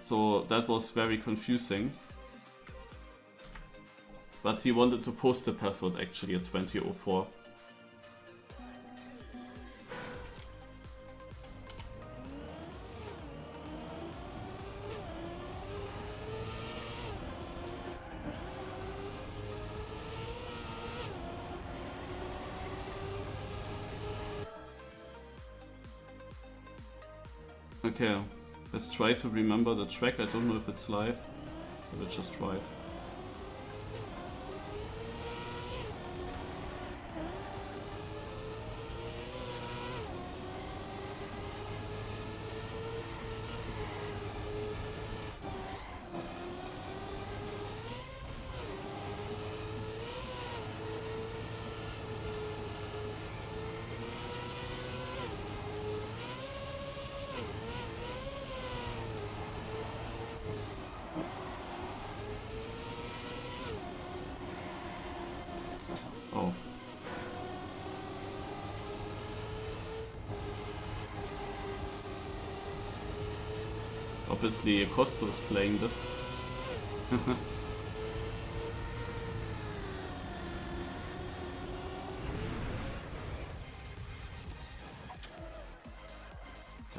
So that was very confusing. But he wanted to post the password actually at 20:04. Okay, let's try to remember the track. I don't know if it's live. I will just drive. Oh. Obviously, Costa is playing this.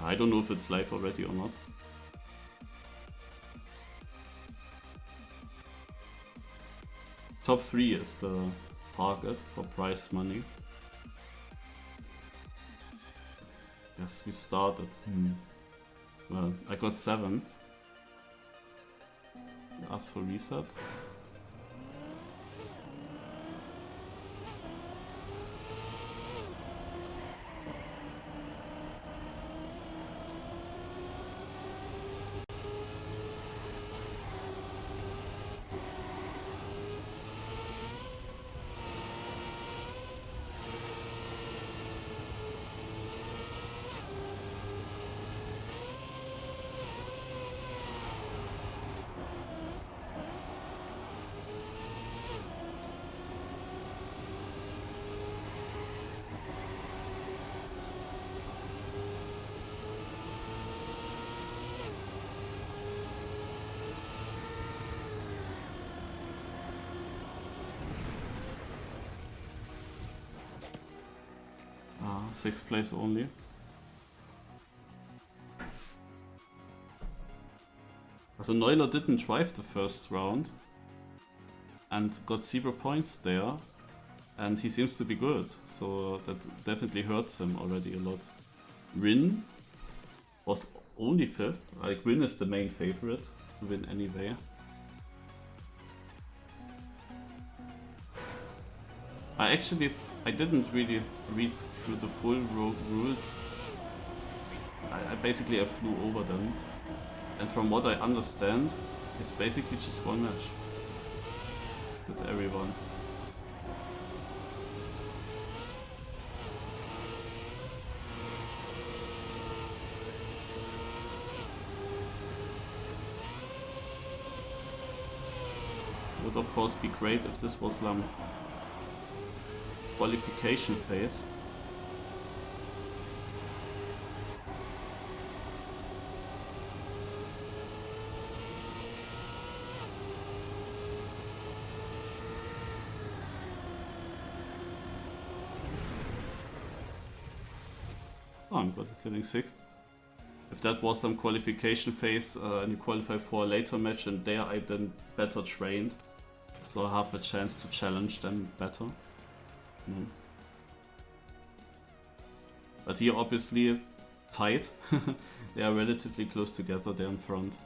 I don't know if it's live already or not. Top 3 is the target for prize money. Yes, we started. Well, I got 7th. Ask for reset. Sixth place only. So Neuler didn't drive the first round and got 0 points there, and he seems to be good, so that definitely hurts him already a lot. Rin was only 5th. Like, Rin is the main favorite to win anyway. I didn't really read through the full rules. I basically flew over them, and from what I understand, it's basically just one match with everyone. Would of course be great if this was qualification phase. Oh, I'm getting 6th. If that was some qualification phase and you qualify for a later match, and there I then better trained, so I have a chance to challenge them better. But here obviously tight. They are relatively close together, they're in front.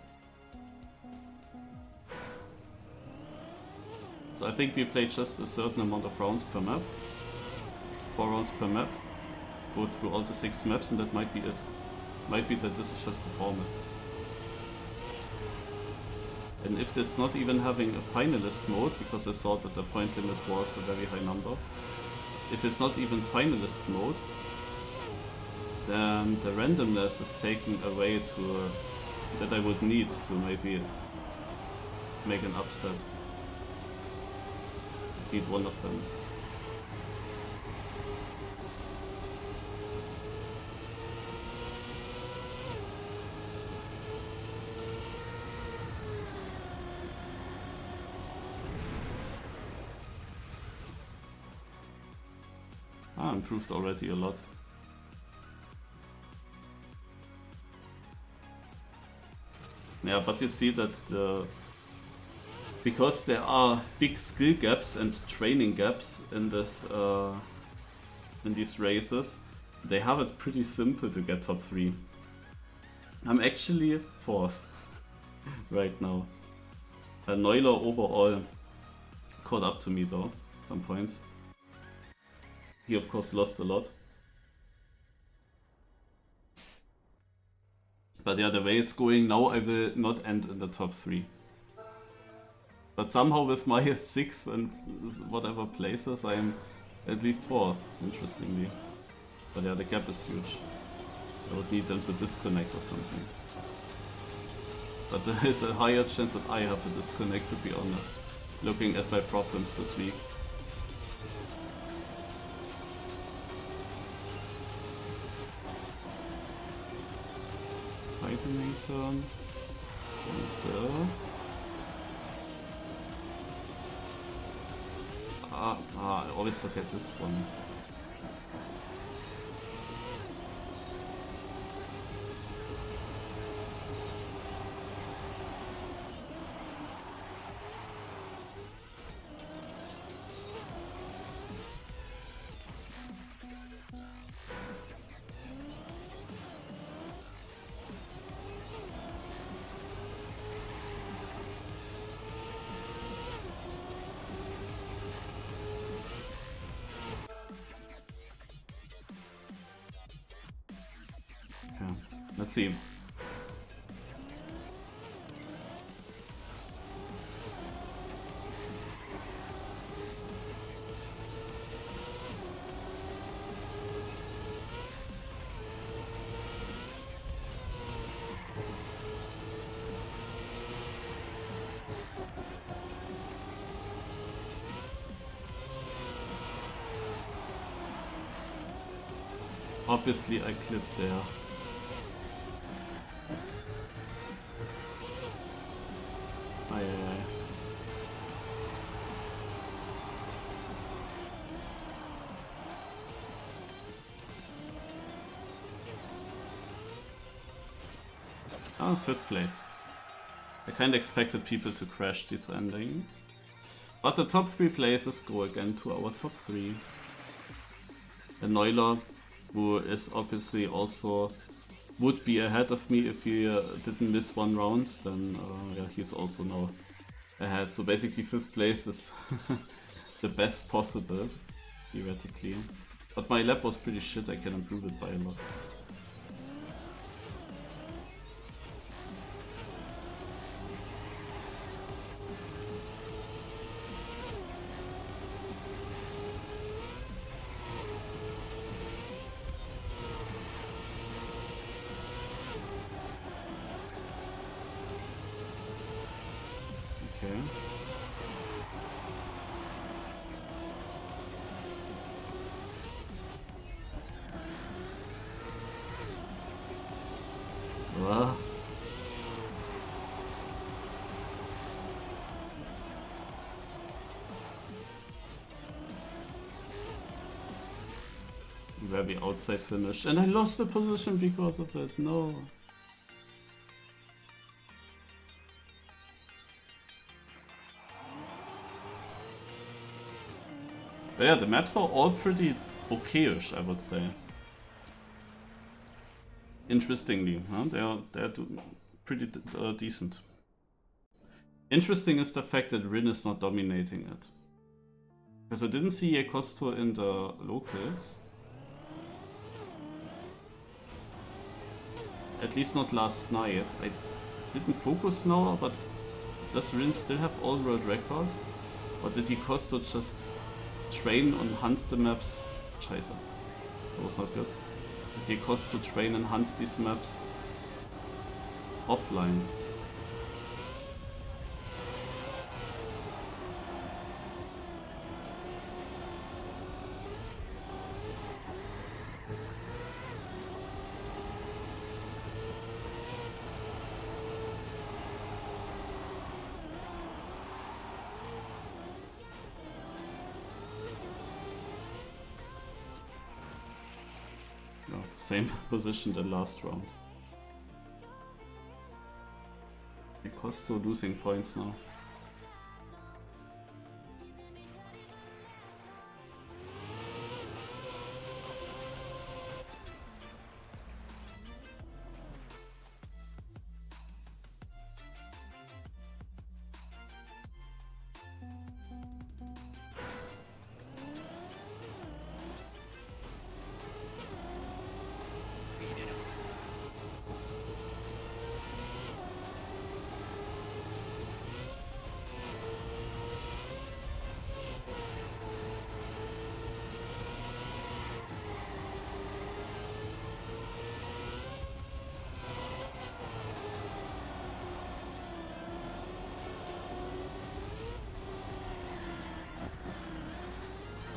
So I think we play just a certain amount of rounds per map. 4 rounds per map. Go through all the 6 maps, and that might be it. Might be that this is just the format. And if it's not even having a finalist mode, because I thought that the point limit was a very high number. If it's not even finalist mode, then the randomness is taken away to that I would need to maybe make an upset. Beat one of them. improved already a lot. Yeah, but you see that because there are big skill gaps and training gaps in this in these races, they have it pretty simple to get top 3. I'm actually 4th right now. Neuler overall caught up to me though, some points. He of course lost a lot. But yeah, the way it's going now, I will not end in the top 3. But somehow with my 6th and whatever places, I am at least 4th, interestingly. But yeah, the gap is huge. I would need them to disconnect or something. But there is a higher chance that I have to disconnect, to be honest, looking at my problems this week. Tightening turn. And dirt. I always forget this one. Let's see. Obviously I clipped there. Oh, 5th place. I kinda expected people to crash this ending. But the top 3 places go again to our top 3. And Neuler, who is obviously also would be ahead of me if he didn't miss one round, then yeah, he's also now ahead. So basically 5th place is the best possible, theoretically. But my lap was pretty shit, I can improve it by a lot. Very outside finish, and I lost the position because of it. No. But yeah, the maps are all pretty okay-ish, I would say. Interestingly, huh? They're pretty decent. Interesting is the fact that Rin is not dominating it, because I didn't see Yekosto in the locals. At least not last night. I didn't focus now, but does Rin still have all world records? Or did Yekosto just train and hunt the maps? Scheiße. That was not good. Did Yekosto train and hunt these maps offline? same position than last round. Costo losing points now.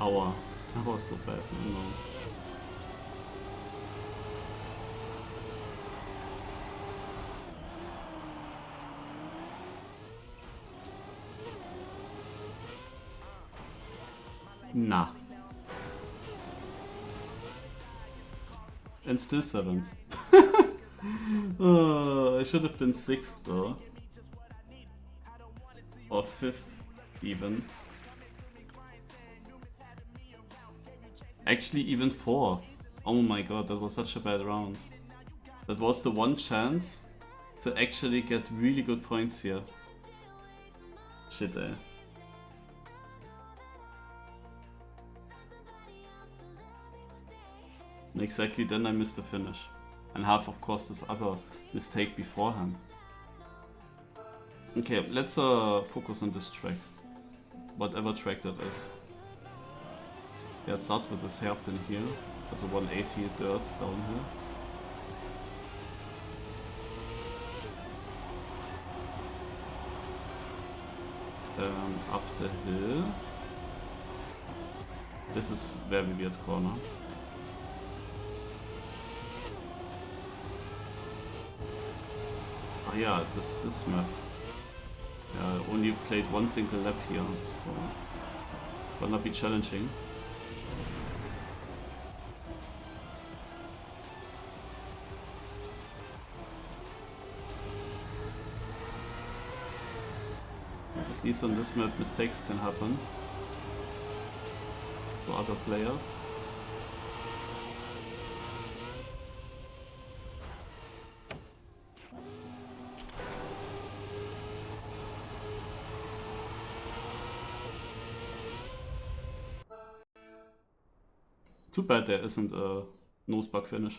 Aua, that was so bad, I know. Nah. And still 7th. I should have been 6th though. Or 5th even. Actually even 4th. Oh my god, that was such a bad round. That was the one chance to actually get really good points here. Shit, eh. And exactly then I missed the finish. And have of course this other mistake beforehand. Okay, let's focus on this track. Whatever track that is. Yeah, it starts with this hairpin here. There's a 180 dirt downhill. Up the hill. This is very weird corner. Oh yeah, this map. Yeah, I only played one single lap here, so will not be challenging. At least on this map mistakes can happen to other players. Too bad there isn't a nose bug finish.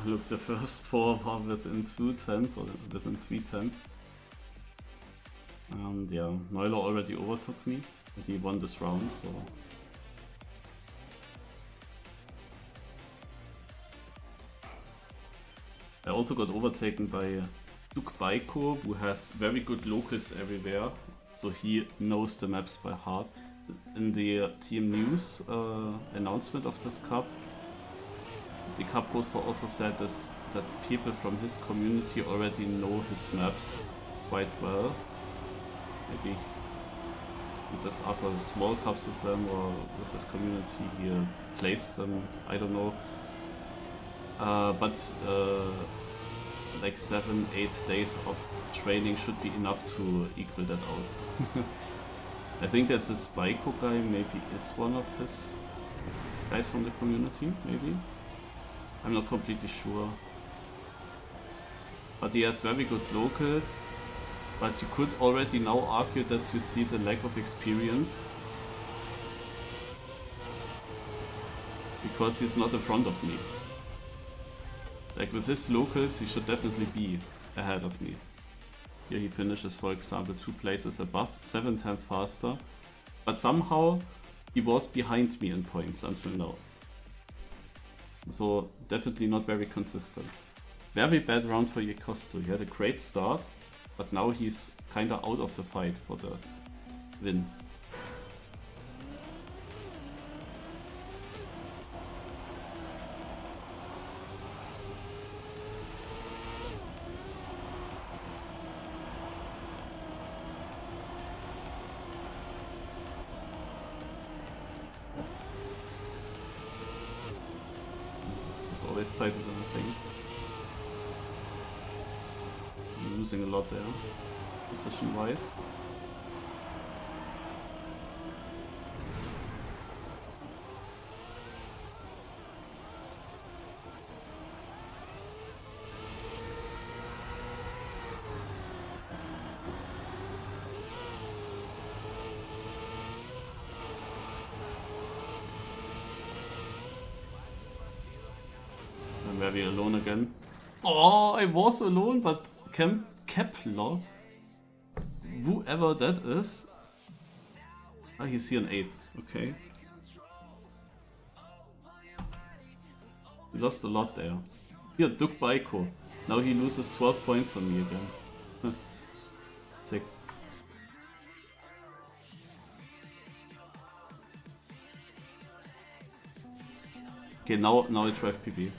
Look, the first 4 were within 2 tenths or within 3 tenths. And yeah, Neuler already overtook me, and he won this round, so. I also got overtaken by Duke Baiko, who has very good locals everywhere, so he knows the maps by heart. In the team news announcement of this cup, the cup poster also said that people from his community already know his maps quite well. Maybe he does other small cups with them, or with his community he plays them, I don't know. But like 7-8 days of training should be enough to equal that out. I think that this Baiko guy maybe is one of his guys from the community, maybe? I'm not completely sure. but he has very good locals. But you could already now argue that you see the lack of experience. Because he's not in front of me. Like with his locals, he should definitely be ahead of me. Here he finishes, for example, 2 places above, 7/10 faster. But somehow he was behind me in points until now. So definitely not very consistent. Very bad round for Yekosto. He had a great start, but now he's kinda out of the fight for the win. It's always tighter than I think. I'm losing a lot there, position wise. Very alone again. Oh, I was alone, but Kepler, whoever that is. Ah, he's here in 8. Okay. He lost a lot there. Here, Duke Baiko. Now he loses 12 points on me again. Huh. Sick. Okay, now I drive PB.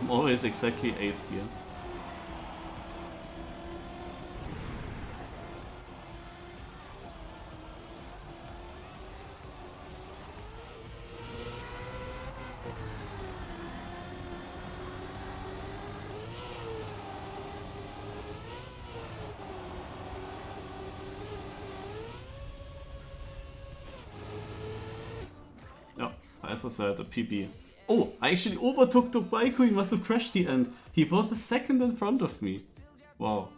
I'm always exactly 8th here. Yeah, as I said, a PB. Oh, I actually overtook Baiko, he must have crashed the end. He was a second in front of me. Wow.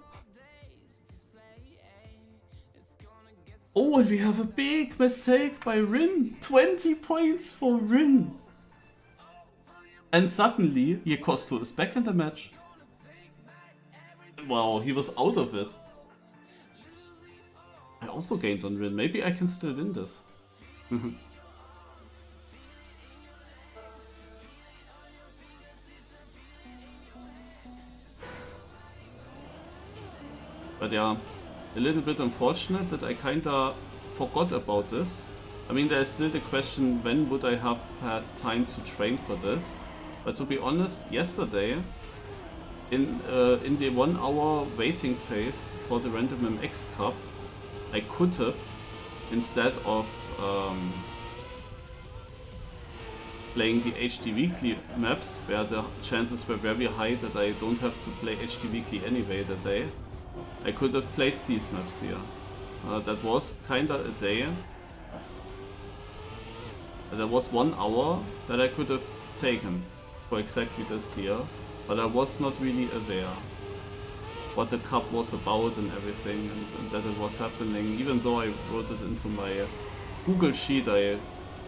Oh, and we have a big mistake by Rin. 20 points for Rin. And suddenly, Yekosto is back in the match. Wow, he was out of it. I also gained on Rin. Maybe I can still win this. But yeah, a little bit unfortunate that I kinda forgot about this. I mean, there's still the question, when would I have had time to train for this? But to be honest, yesterday, in the 1 hour waiting phase for the Random MX Cup, I could have, instead of playing the HD Weekly maps, where the chances were very high that I don't have to play HD Weekly anyway that day, I could have played these maps here. That was kinda a day. There was 1 hour that I could have taken for exactly this here, but I was not really aware what the cup was about and everything, and that it was happening. Even though I wrote it into my Google Sheet, I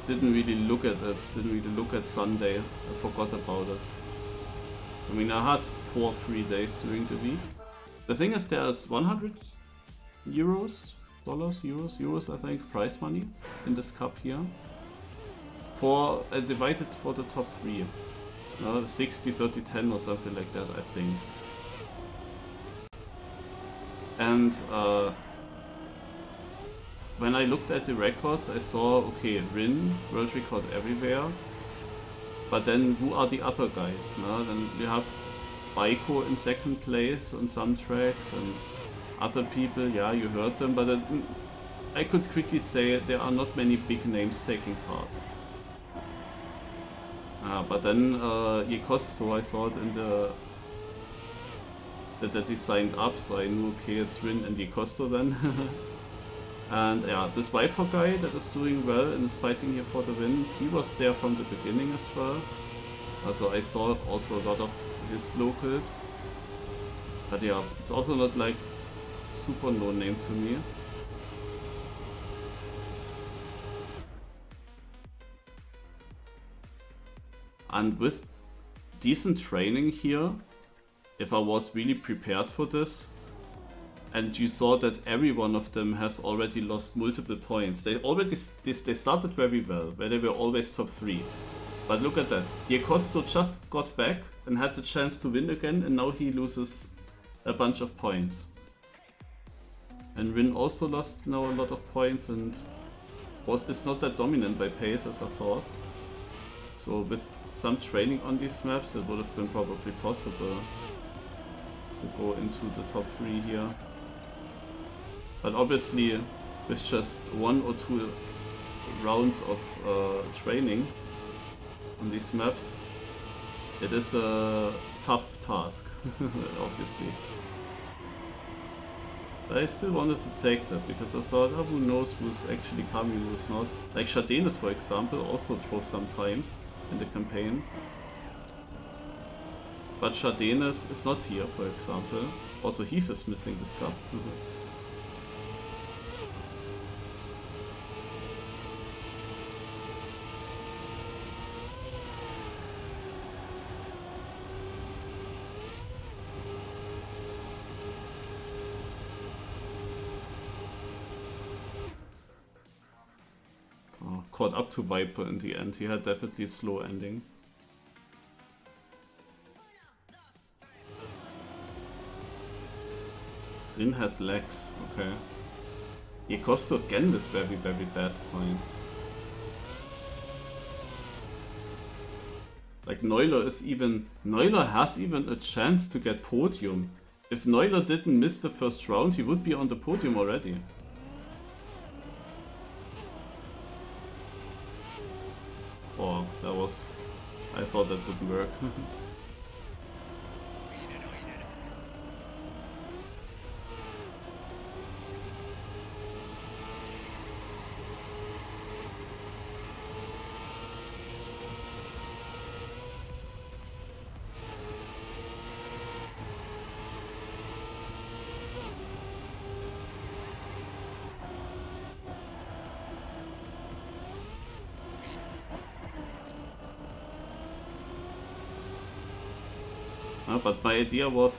didn't really look at it, didn't really look at Sunday. I forgot about it. I mean, I had 4 free days during the week. The thing is, there's 100 euros, euros I think, prize money in this cup here. For divided for the top 3. 60, 30, 10 or something like that, I think. And when I looked at the records, I saw, okay, Rin, world record everywhere. But then who are the other guys? Then you have Baiko in 2nd place on some tracks and other people, yeah, you heard them, but I could quickly say there are not many big names taking part. But then Yekosto, I saw it in the that he signed up, so I knew okay, it's Rin and Yekosto then. And yeah, this Viper guy that is doing well and is fighting here for the win, he was there from the beginning as well. Also I saw also a lot of his locals. But yeah, it's also not like super no name to me. And with decent training here, if I was really prepared for this, and you saw that every one of them has already lost multiple points. They started very well, where they were always top 3. But look at that. Yekosto just got back and had the chance to win again, and now he loses a bunch of points. And Rin also lost now a lot of points and is not that dominant by pace as I thought. So with some training on these maps, it would have been probably possible to go into the top 3 here. But obviously, with just 1 or 2 rounds of training on these maps, it is a tough task, obviously. But I still wanted to take that, because I thought, oh, who knows who's actually coming, who's not. Like Shadenis, for example, also drove sometimes in the campaign. But Shadenis is not here, for example. Also Heath is missing this cup. Caught up to Viper in the end. He had definitely a slow ending. Rin has legs, okay. Yekosto again with very, very bad points. Like Neuler has even a chance to get podium. If Neuler didn't miss the first round, he would be on the podium already. Oh, that was... I thought that wouldn't work. But my idea was,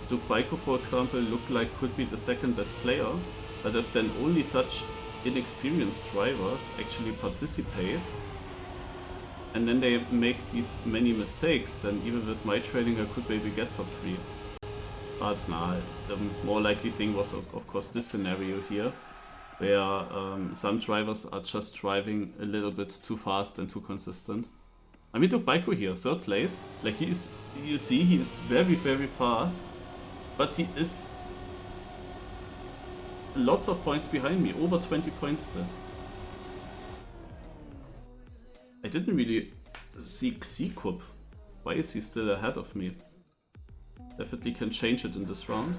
Duke Baiko, for example, looked like could be the second best player, but if then only such inexperienced drivers actually participate, and then they make these many mistakes, then even with my training I could maybe get top 3. But nah, the more likely thing was of course this scenario here, where some drivers are just driving a little bit too fast and too consistent. I mean, Duke Baiko here, 3rd place. Like he is, you see, he is very, very fast, but he is lots of points behind me, over 20 points still. I didn't really see Xikup. Why is he still ahead of me? Definitely can change it in this round.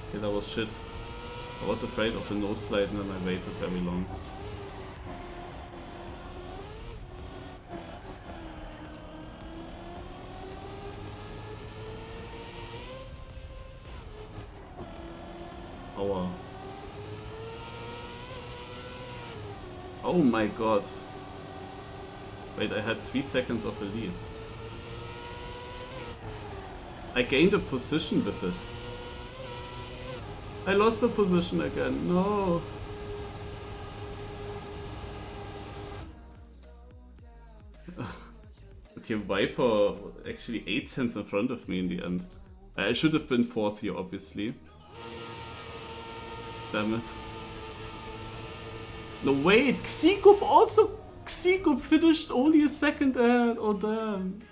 Okay, that was shit. I was afraid of a nose slide and then I waited very long. Aua. Oh my god. Wait, I had 3 seconds of a lead. I gained a position with this. I lost the position again, no. Okay, Viper actually 8 cents in front of me in the end. I should have been 4th here, obviously. Damn it. No, wait! Xigup also! Xigup finished only a second ahead! Oh damn!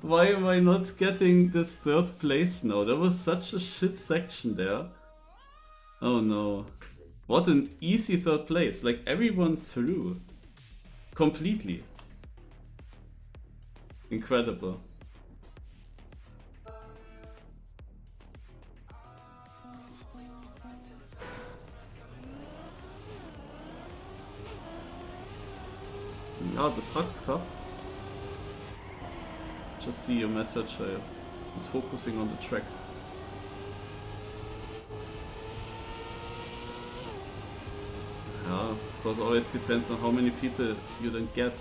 Why am I not getting this 3rd place now? That was such a shit section there. Oh no. What an easy 3rd place. Like everyone threw. Completely. Incredible. Ja, das Cup. Just see your message. I was focusing on the track. Yeah, of course, always depends on how many people you then get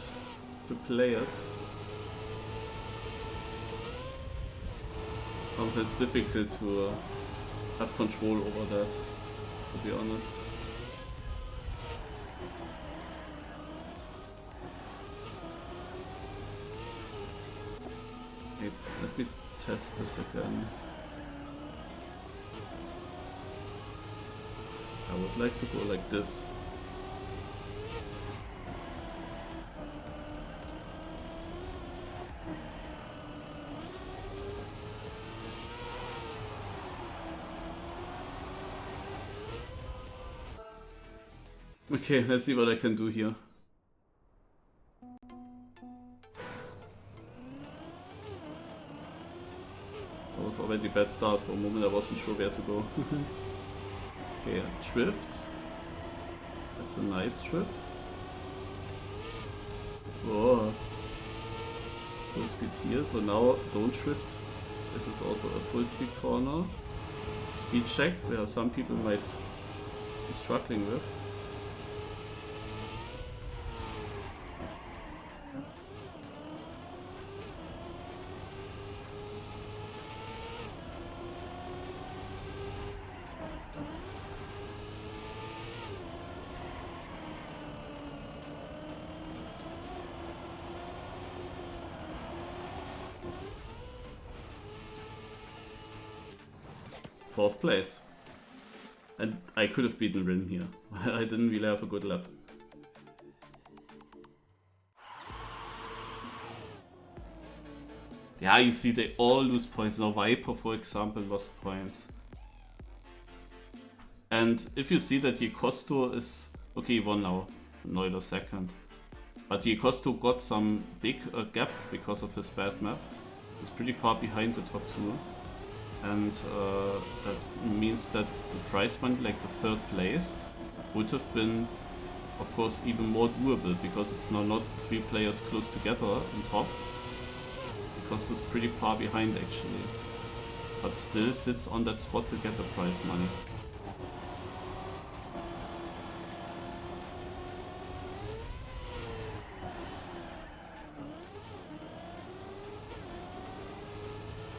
to play it. Sometimes difficult to have control over that, to be honest. Wait, let me test this again. I would like to go like this. Okay, let's see what I can do here. That was already a bad start. For a moment I wasn't sure where to go. Okay, drift. That's a nice drift. Oh. Full speed here, so now don't drift. This is also a full speed corner. Speed check, where some people might be struggling with. Fourth place. And I could have beaten Rin here. I didn't really have a good lap. Yeah, you see they all lose points. Now Viper, for example, lost points. And if you see that Costo is... Okay, he won now. Neuler second. But Costo got some big gap because of his bad map. He's pretty far behind the top 2. And that means that the prize money, like the 3rd place, would have been, of course, even more doable, because it's now not 3 players close together on top. Because it's pretty far behind actually, but still sits on that spot to get the prize money.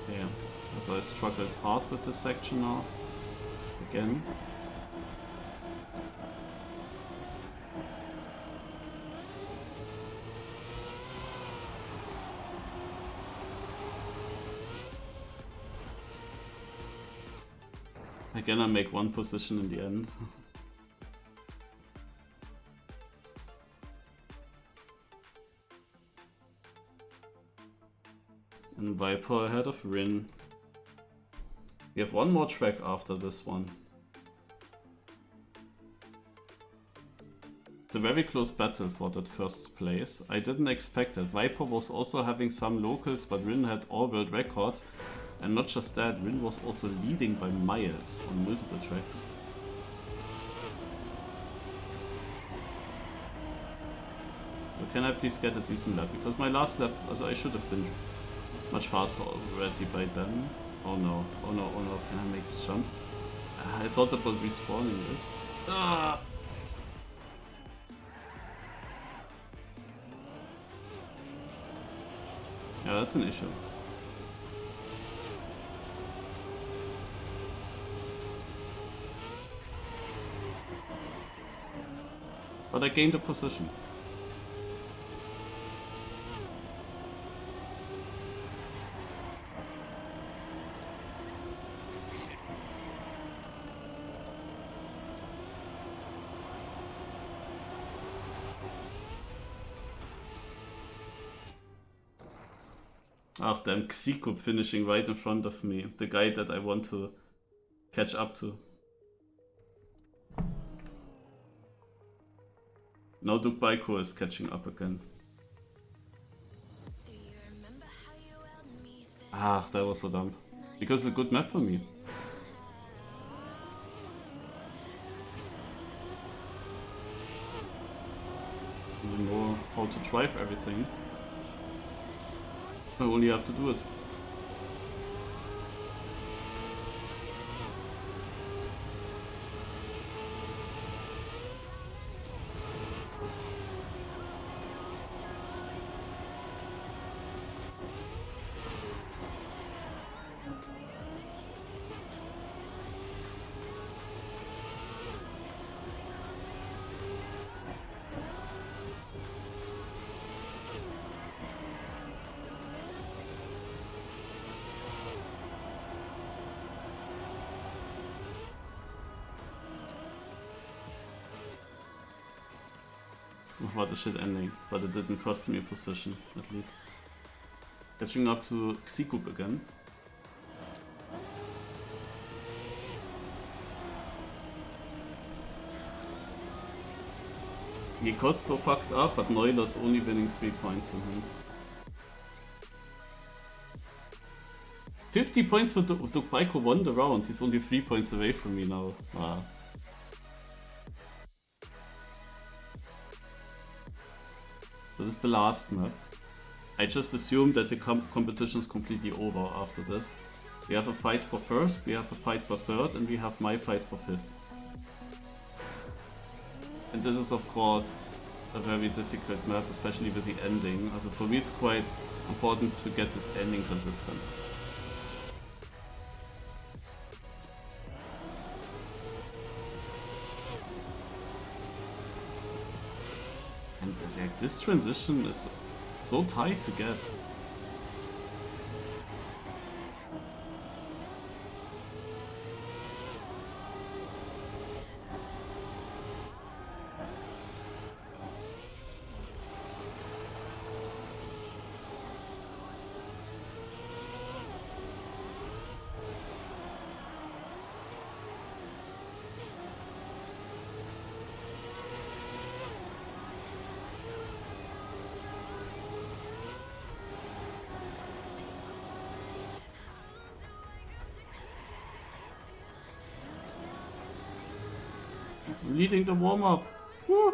Yeah. So I struggled hard with this section now, again. Again, I make 1 position in the end. And Viper ahead of Rin. We have 1 more track after this one. It's a very close battle for that 1st place. I didn't expect that. Viper was also having some locals, but Rin had all world records. And not just that, Rin was also leading by miles on multiple tracks. So can I please get a decent lap? Because my last lap, also I should have been much faster already by then. Oh no, oh no, oh no, can I make this jump? I thought about respawning this. Yeah, that's an issue. But I gained a position. Ah, damn, Xikup finishing right in front of me. The guy that I want to catch up to. Now Dukbaiko is catching up again. Ah, that was so dumb. Because it's a good map for me. You know how to drive everything. I only have to do it. What a shit ending, but it didn't cost me a position, at least. Catching up to Xikup again. Gikosto fucked up, but Neuler's only winning 3 points in him. 50 points for Dukbaiko won the round, he's only 3 points away from me now. Wow. This is the last map. I just assume that the competition is completely over after this. We have a fight for first, we have a fight for third, and we have my fight for fifth. And this is of course a very difficult map, especially with the ending. Also for me it's quite important to get this ending consistent. And like, this transition is so tight to get. Leading the warm-up. Woo!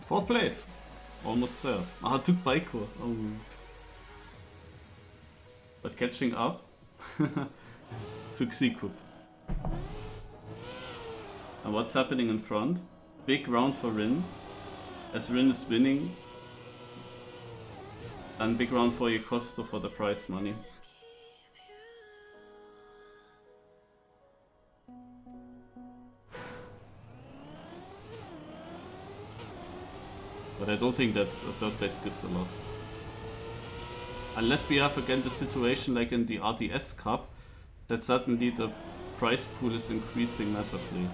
Fourth place. Almost third. Ah, took Baiko. Oh. But catching up to Xikup. And what's happening in front? Big round for Rin. As Rin is winning. And big round for Yekosto for the prize money. But I don't think that a third place gives a lot. Unless we have again the situation like in the RDS Cup, that suddenly the prize pool is increasing massively.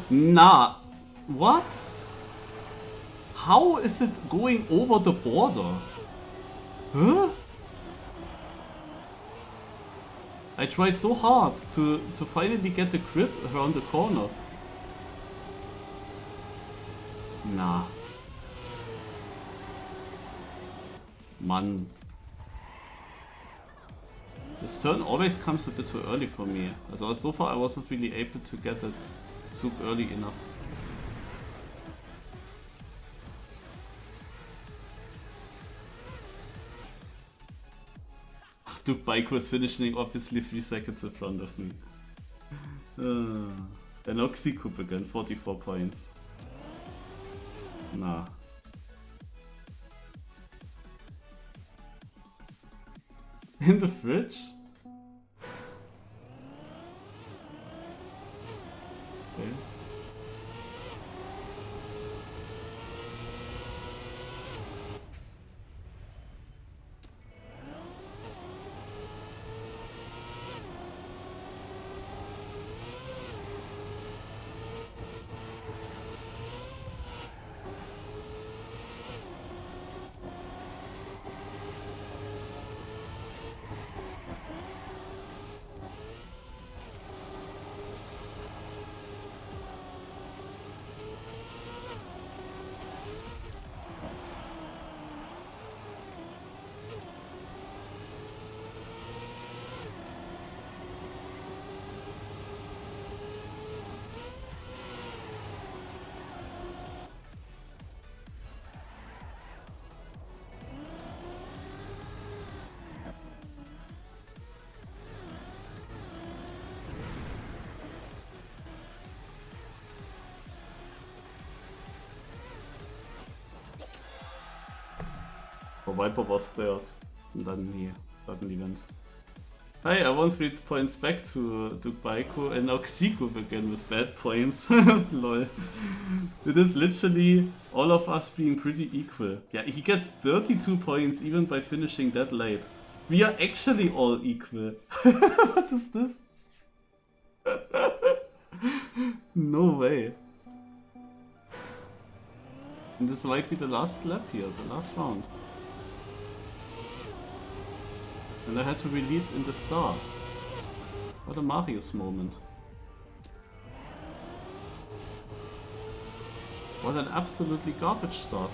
Nah. What? How is it going over the border? Huh? I tried so hard to finally get the grip around the corner. Nah. Mann. This turn always comes a bit too early for me. So far I wasn't really able to get it super early enough. Duke Bike was finishing obviously 3 seconds in front of me. An Oxycoup again, 44 points. Nah. In the fridge? Okay. Viper was third, and then he suddenly wins. Hey, I won 3 points back to Baiko and Oxycoup again with bad points. Lol. It is literally all of us being pretty equal. Yeah, he gets 32 points even by finishing that late. We are actually all equal. What is this? No way. And this might be the last lap here, the last round. And I had to release in the start. What a Marius moment. What an absolutely garbage start.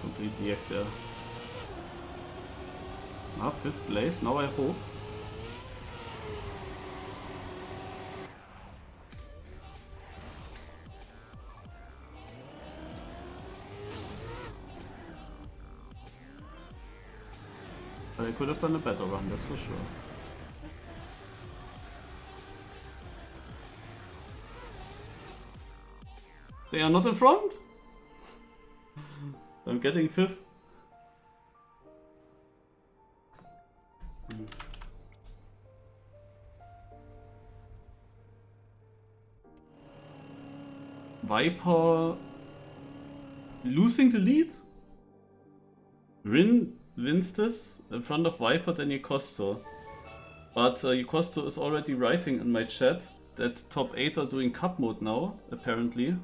Completely hacked there. Now 5th place, now I hope. But I could have done a better run, that's for sure. They are not in front? I'm getting 5th. Viper losing the lead? Rin wins this in front of Viper, then Yokosto. But Yokosto is already writing in my chat that top 8 are doing cup mode now, apparently.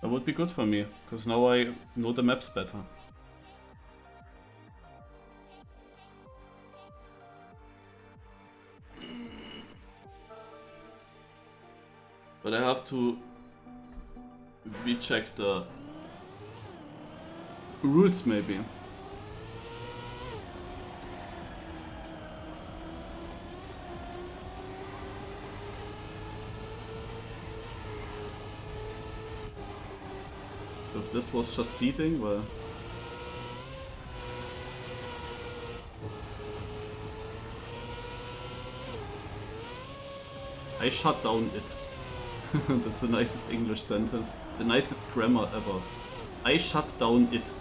That would be good for me, because now I know the maps better. But I have to recheck the rules maybe. If this was just seeding, well... I shut down it. That's the nicest English sentence. The nicest grammar ever. I shut down it.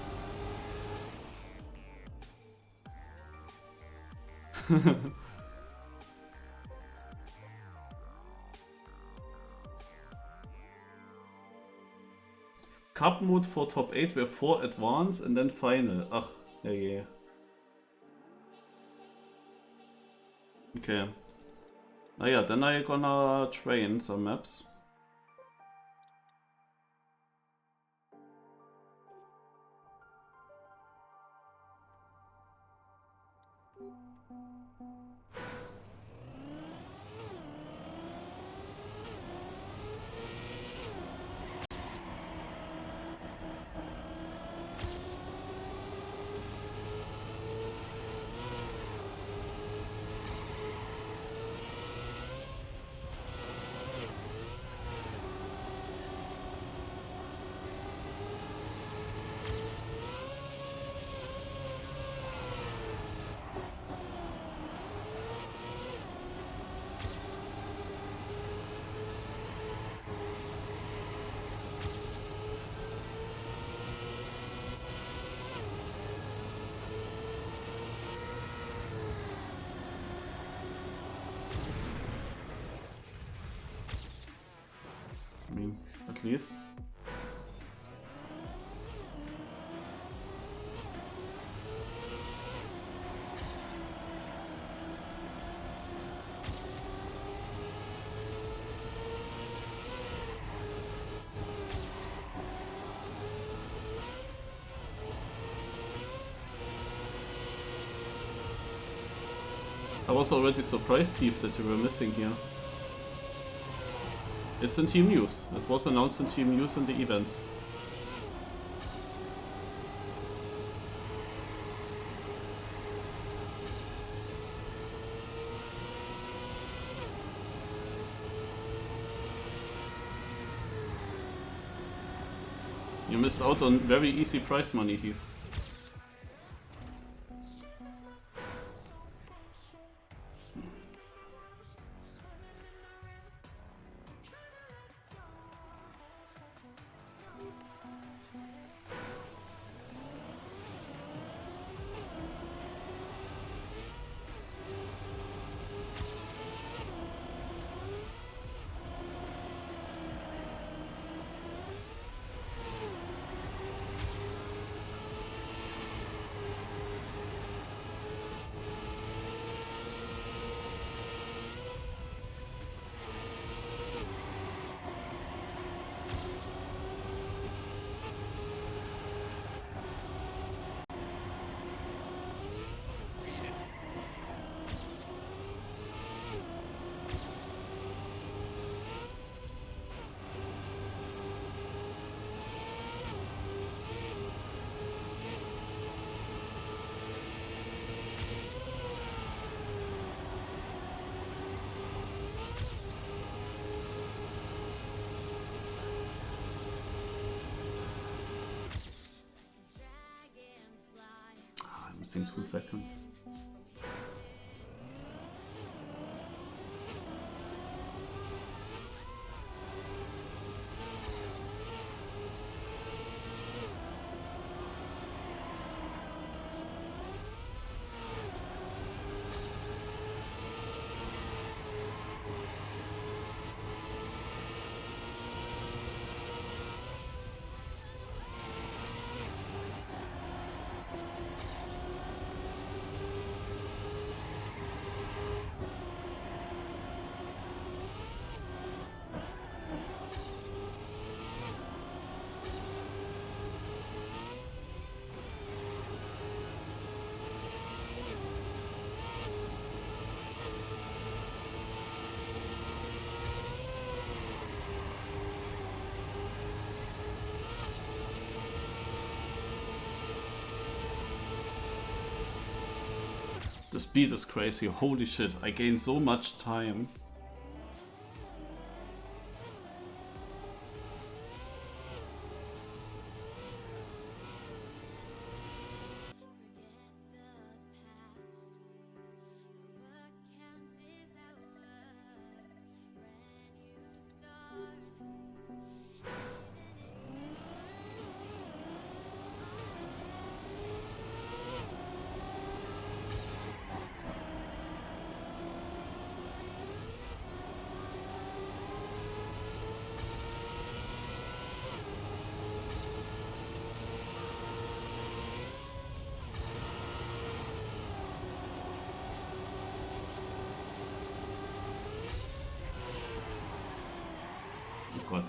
Cup mode for top 8 were 4 advance and then final. Ach, yeah. Okay. Naja, then I gonna train some maps. At least. I was already surprised, Steve, that you were missing here. It's in team news. It was announced in team news in the events. You missed out on very easy prize money, Heath. In 2 seconds. The speed is crazy, holy shit, I gain so much time. God.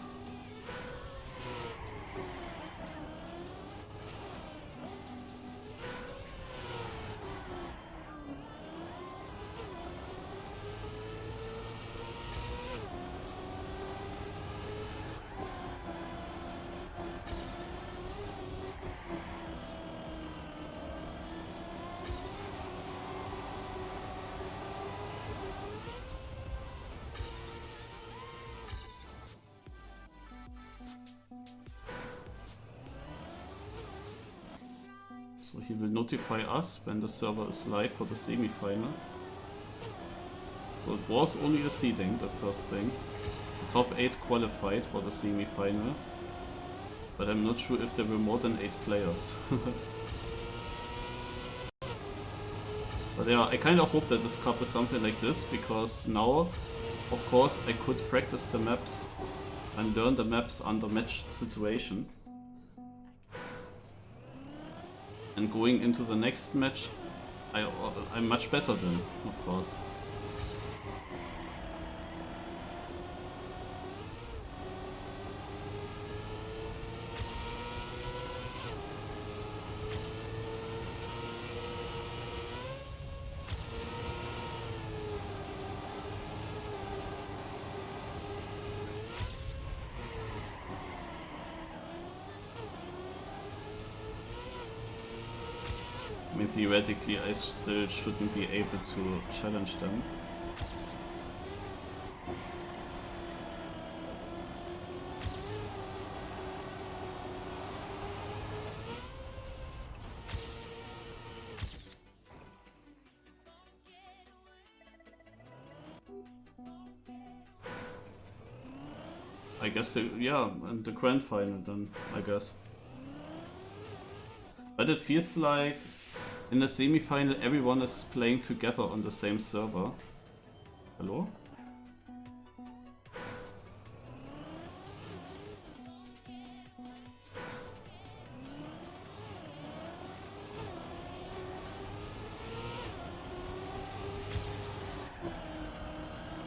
So he will notify us when the server is live for the semi-final. So it was only a seeding, the first thing. The top 8 qualified for the semi-final. But I'm not sure if there were more than 8 players. But yeah, I kinda hope that this cup is something like this, because now, of course, I could practice the maps and learn the maps under match situation. And going into the next match, I'm much better then, of course. I mean, theoretically, I still shouldn't be able to challenge them. I guess, yeah, and the GrandFinal then, I guess. But it feels like in the semi-final everyone is playing together on the same server. Hello?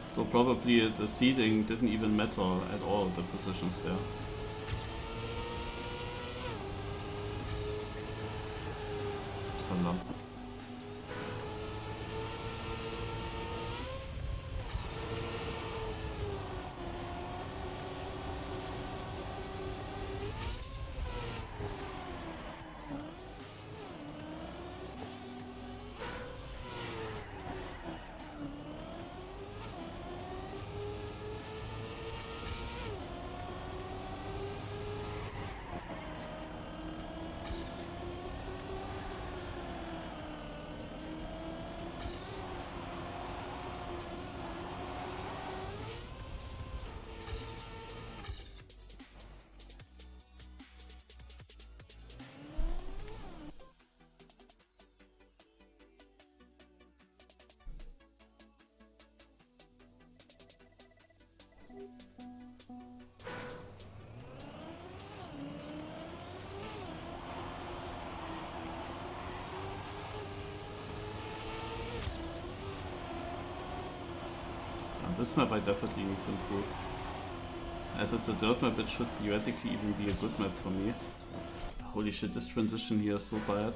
So probably the seeding didn't even matter at all, the positions there. Upsala. This map I definitely need to improve. As it's a dirt map, it should theoretically even be a good map for me. Holy shit, this transition here is so bad.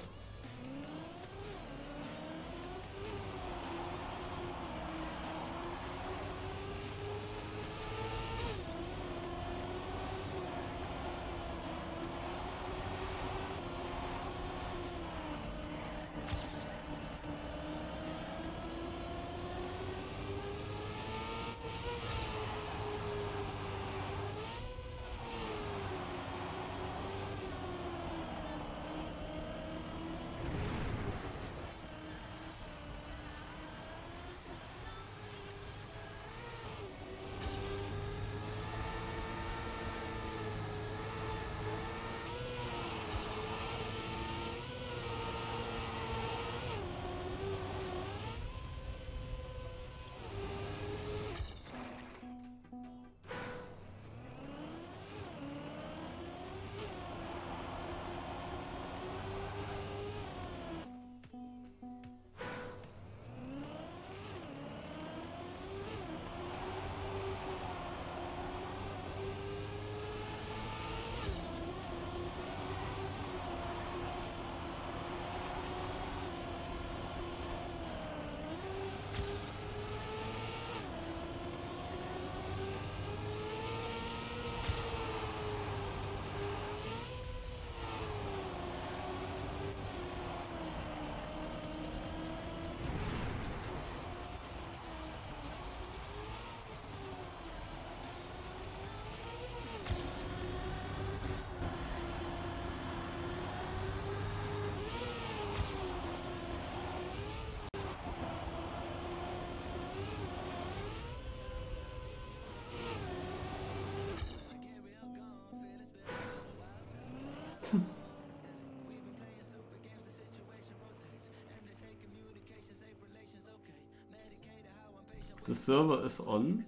The server is on.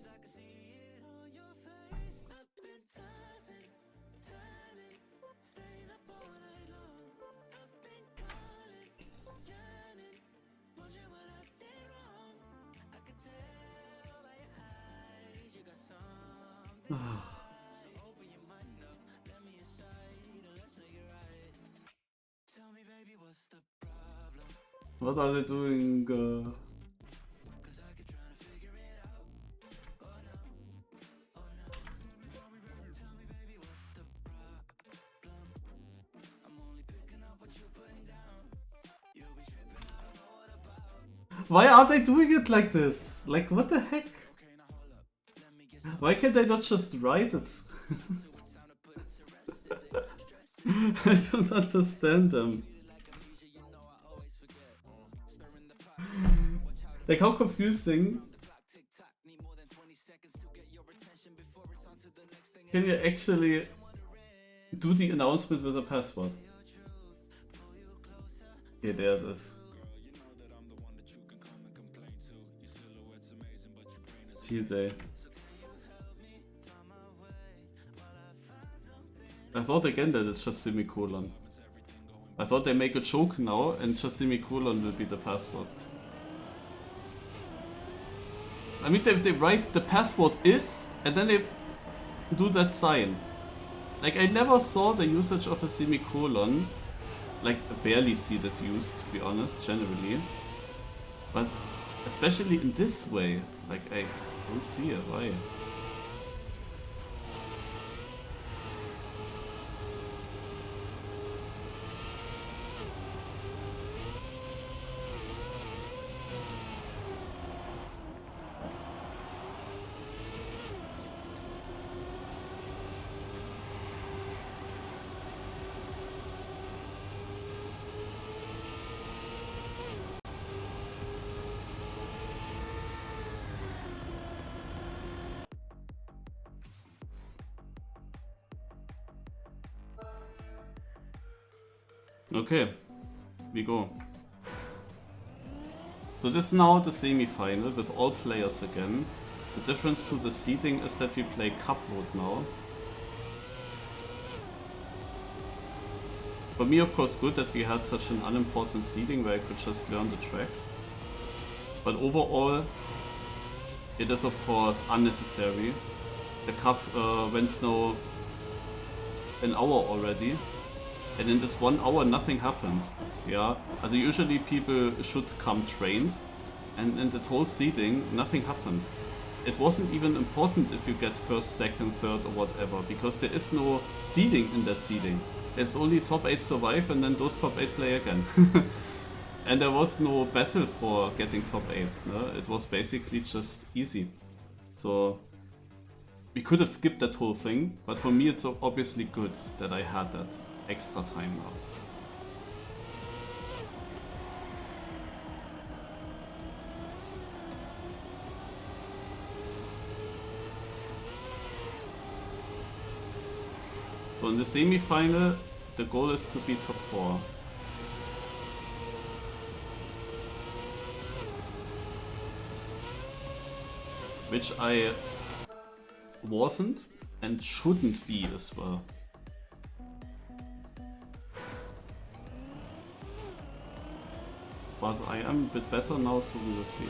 What are they doing? Why are they doing it like this? Like, what the heck? Why can't they not just write it? I don't understand them. Like, how confusing can you actually do the announcement with a password? Okay, there it is. Tuesday. I thought again that it's just semicolon. I thought they make a joke now and just semicolon will be the password. I mean, they write the password is and then they do that sign. Like, I never saw the usage of a semicolon. Like, I barely see that used, to be honest, generally. But especially in this way, like, I don't see it. Why? Okay, we go. So this is now the semi-final with all players again. The difference to the seeding is that we play cup mode now. For me, of course, good that we had such an unimportant seeding where I could just learn the tracks. But overall, it is of course unnecessary. The cup went now an hour already. And in this 1 hour nothing happened. Yeah, also usually people should come trained, and in the whole seeding nothing happened. It wasn't even important if you get first, second, third or whatever, because there is no seeding in that seeding. It's only top 8 survive and then those top 8 play again. And there was no battle for getting top 8, no? It was basically just easy. So we could have skipped that whole thing, but for me it's obviously good that I had that extra time now. So in the semi-final, the goal is to be top 4. Which I wasn't and shouldn't be as well. But I am a bit better now, so we will see.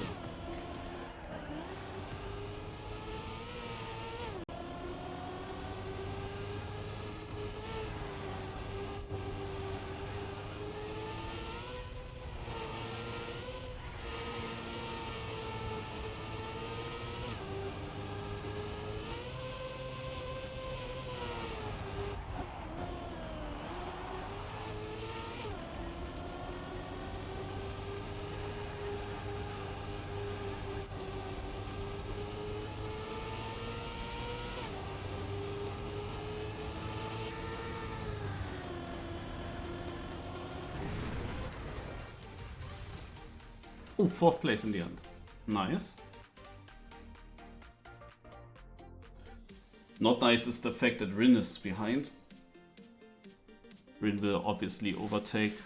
Oh, 4th place in the end. Nice. Not nice is the fact that Rin is behind. Rin will obviously overtake.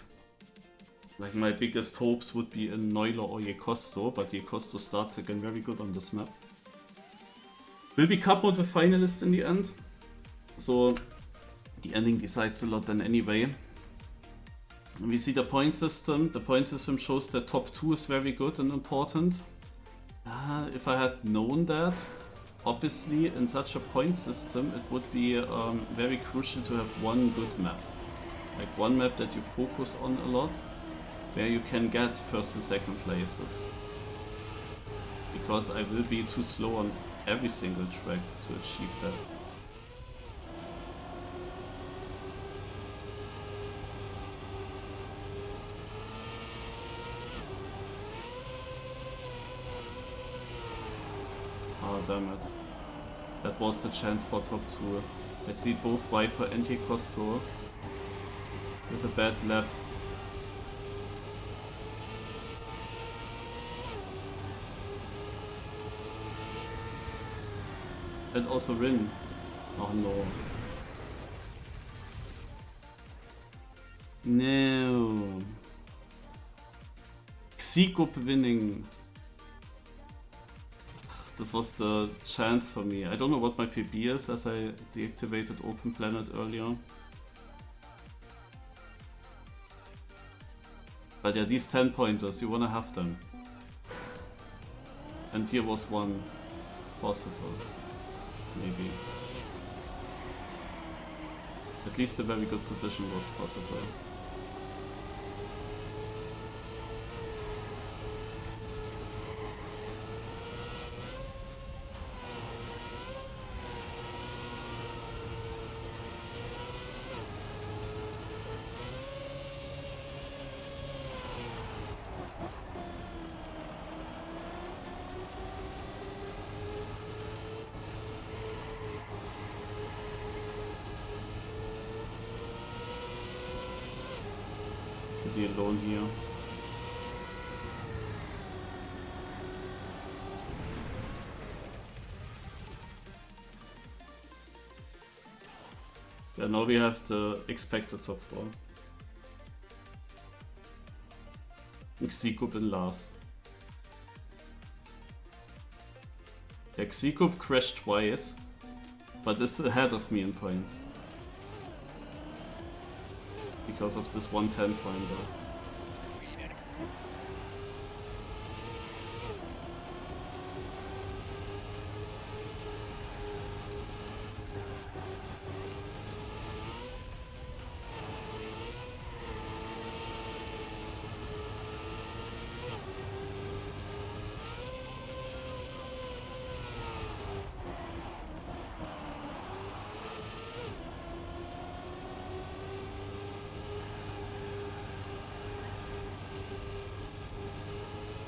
Like, my biggest hopes would be in Neuler or Yekosto, but Yekosto starts again very good on this map. Will be cup mode with Finalist in the end, so the ending decides a lot then anyway. We see the point system. The point system shows that top 2 is very good and important. If I had known that, obviously in such a point system it would be very crucial to have one good map. Like one map that you focus on a lot, where you can get first and second places. Because I will be too slow on every single track to achieve that. Oh, damn it. That was the chance for top 2. I see both Viper and Yekosto with a bad lap. And also Rin. Oh no. No. Seeding winning. This was the chance for me. I don't know what my PB is as I deactivated Open Planet earlier. But yeah, these 10 pointers, you wanna have them. And here was one possible. Maybe. At least a very good position was possible. Pretty alone here. Yeah, now we have the expected top 4. Seeding in last. Yeah, Seeding crashed twice, but is ahead of me in points. Because of this 110 pointer.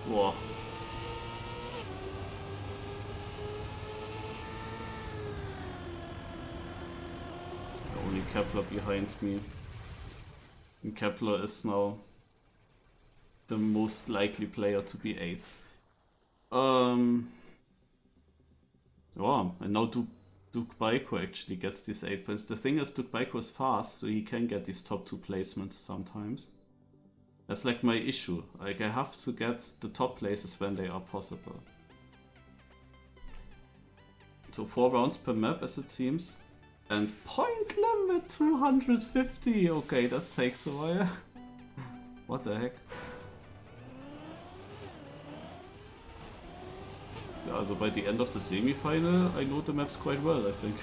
Boah. Only Kepler behind me. And Kepler is now the most likely player to be 8th. Oh, and now Duke Baiko actually gets these 8 points. The thing is, Duke Baiko is fast, so he can get these top 2 placements sometimes. That's like my issue. Like, I have to get the top places when they are possible. So 4 rounds per map, as it seems. And point limit 250! Okay, that takes a while. What the heck? Yeah, also by the end of the semi-final, I know the maps quite well, I think.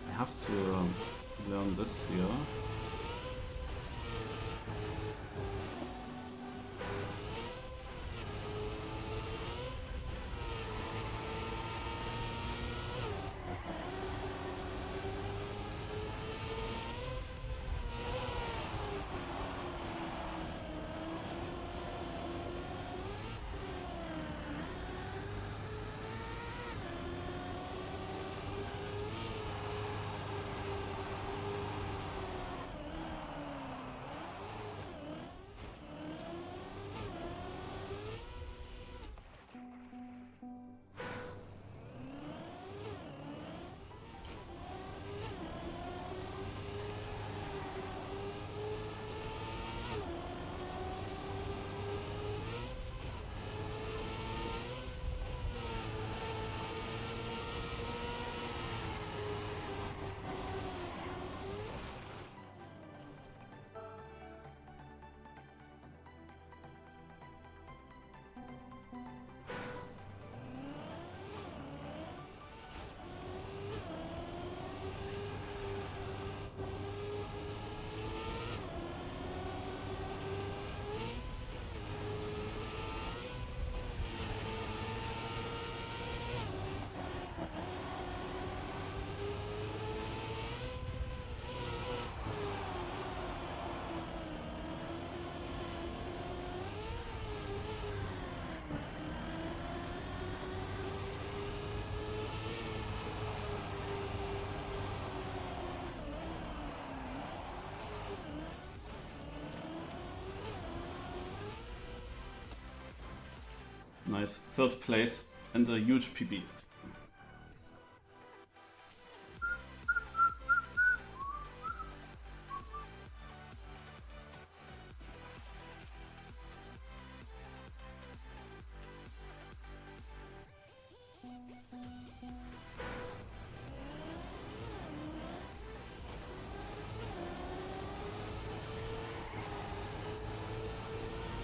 I have to learn this here. Nice. 3rd place and a huge PB.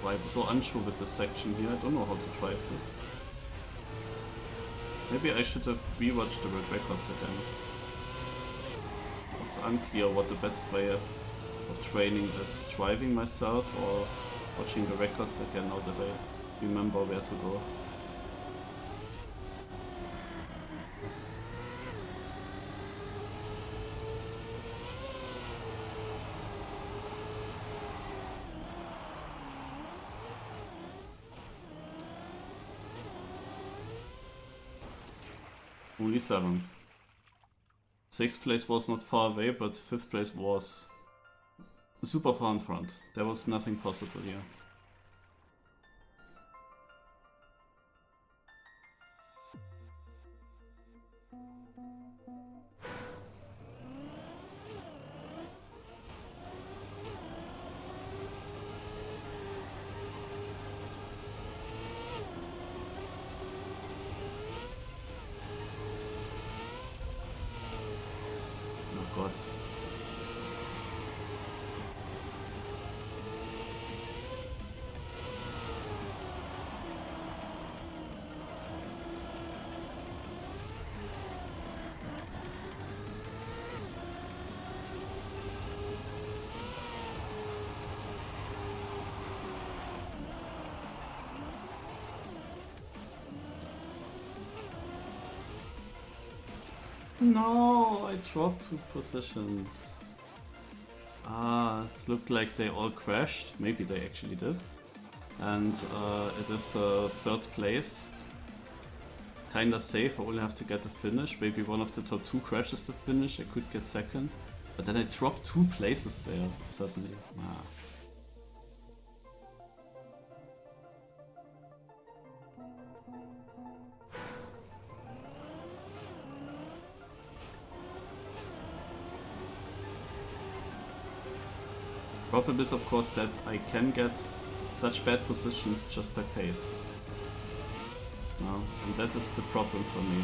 I'm so unsure with this section here. I don't know how to drive this. Maybe I should have rewatched the world records again. It's unclear what the best way of training is. Driving myself or watching the records again now that I remember where to go. Only 7th. 6th place was not far away, but 5th place was super far in front. There was nothing possible here. God. No, I dropped 2 positions. Ah, it looked like they all crashed. Maybe they actually did. And it is 3rd place. Kinda safe, I only have to get the finish. Maybe one of the top 2 crashes to finish, I could get 2nd. But then I dropped 2 places there, suddenly. Ah. Problem is of course that I can get such bad positions just by pace. No, and that is the problem for me.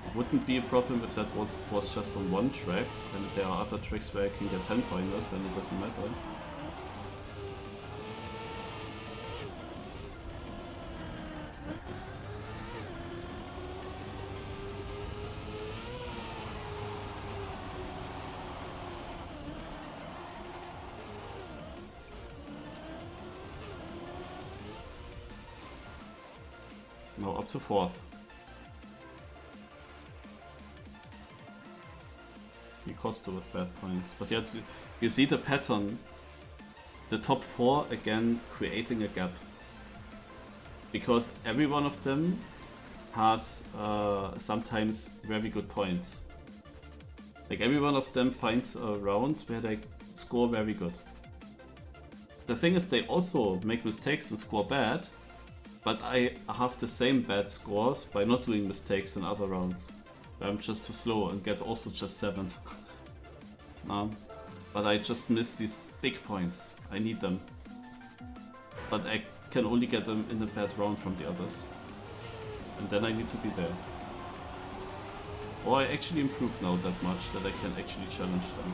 It wouldn't be a problem if that was just on one track, and there are other tracks where I can get 10 pointers and it doesn't matter. No, up to 4th. We cost with bad points. But yeah, you see the pattern. The top 4 again creating a gap. Because every one of them has sometimes very good points. Like every one of them finds a round where they score very good. The thing is they also make mistakes and score bad. But I have the same bad scores by not doing mistakes in other rounds. Where I'm just too slow and get also just 7th. But I just miss these big points. I need them. But I can only get them in a bad round from the others. And then I need to be there. Or I actually improve now that much that I can actually challenge them.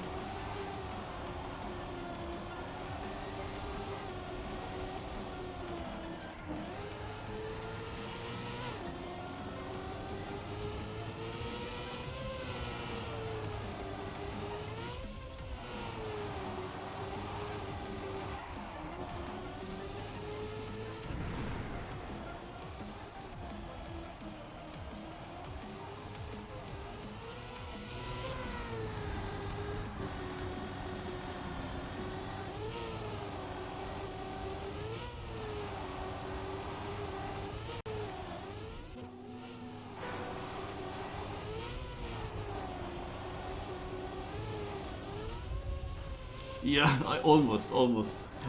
Yeah, I almost.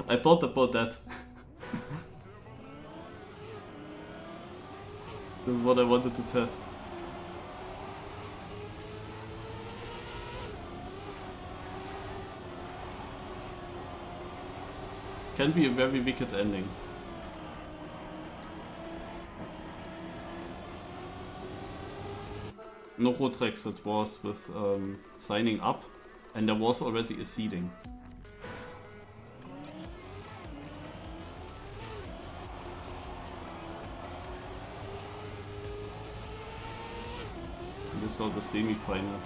I thought about that. This is what I wanted to test. Can be a very wicked ending. No Rotrex, it was with signing up, and there was already a seeding. And this is now the semi-final.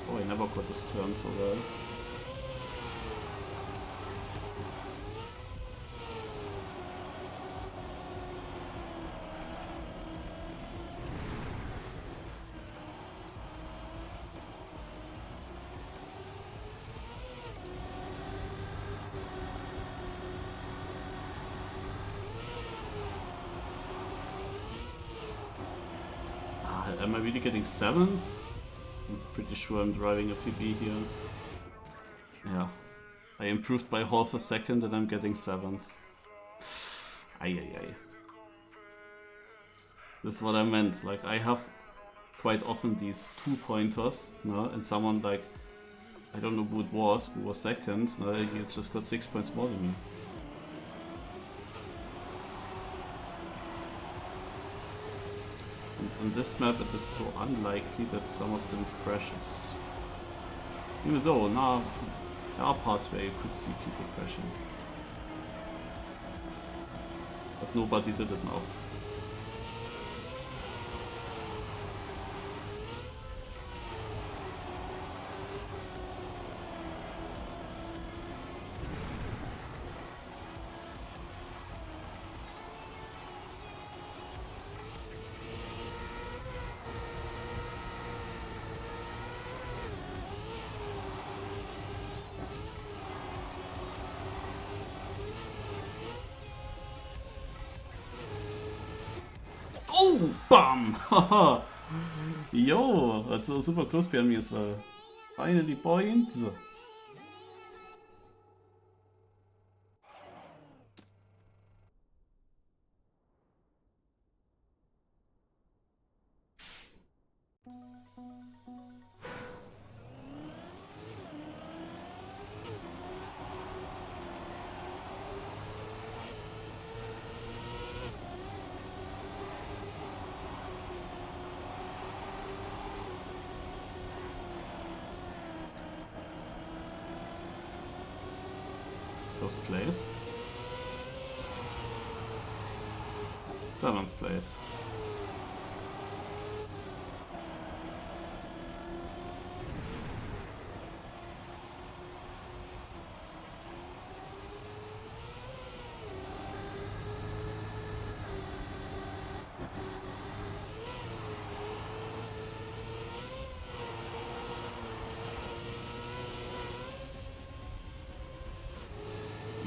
Oh, I never got this turn so well. Am I really getting 7th? I'm pretty sure I'm driving a PB here. Yeah. I improved by half a second and I'm getting 7th. Ay. This is what I meant. Like, I have quite often these 2-pointers, no? And someone like, I don't know who it was, who was second, no? He just got 6 points more than me. On this map it is so unlikely that some of them crashes. Even though now there are parts where you could see people crashing. But nobody did it now. Oh, bam! Haha! Yo, that's so super close behind me as well. Finally points! First place. 7th place.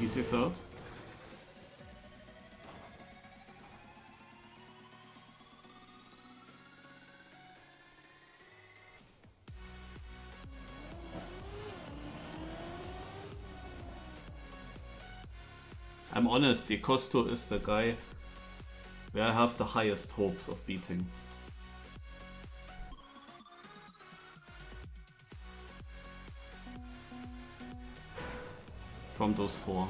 Easy third. I'm honest, Costo is the guy where I have the highest hopes of beating. From those 4.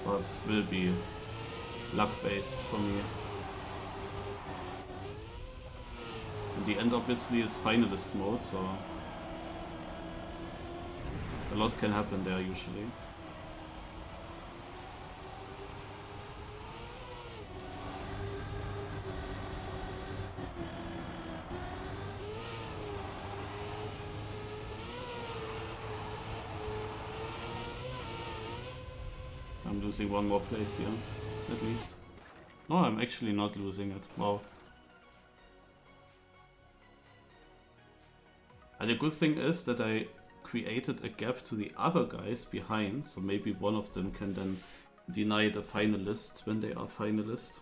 But it will be luck based for me. In the end obviously is finalist mode, so a lot can happen there usually. I'm losing one more place here, at least. No, I'm actually not losing it. Wow. And the good thing is that I created a gap to the other guys behind, so maybe one of them can then deny the finalists when they are finalists.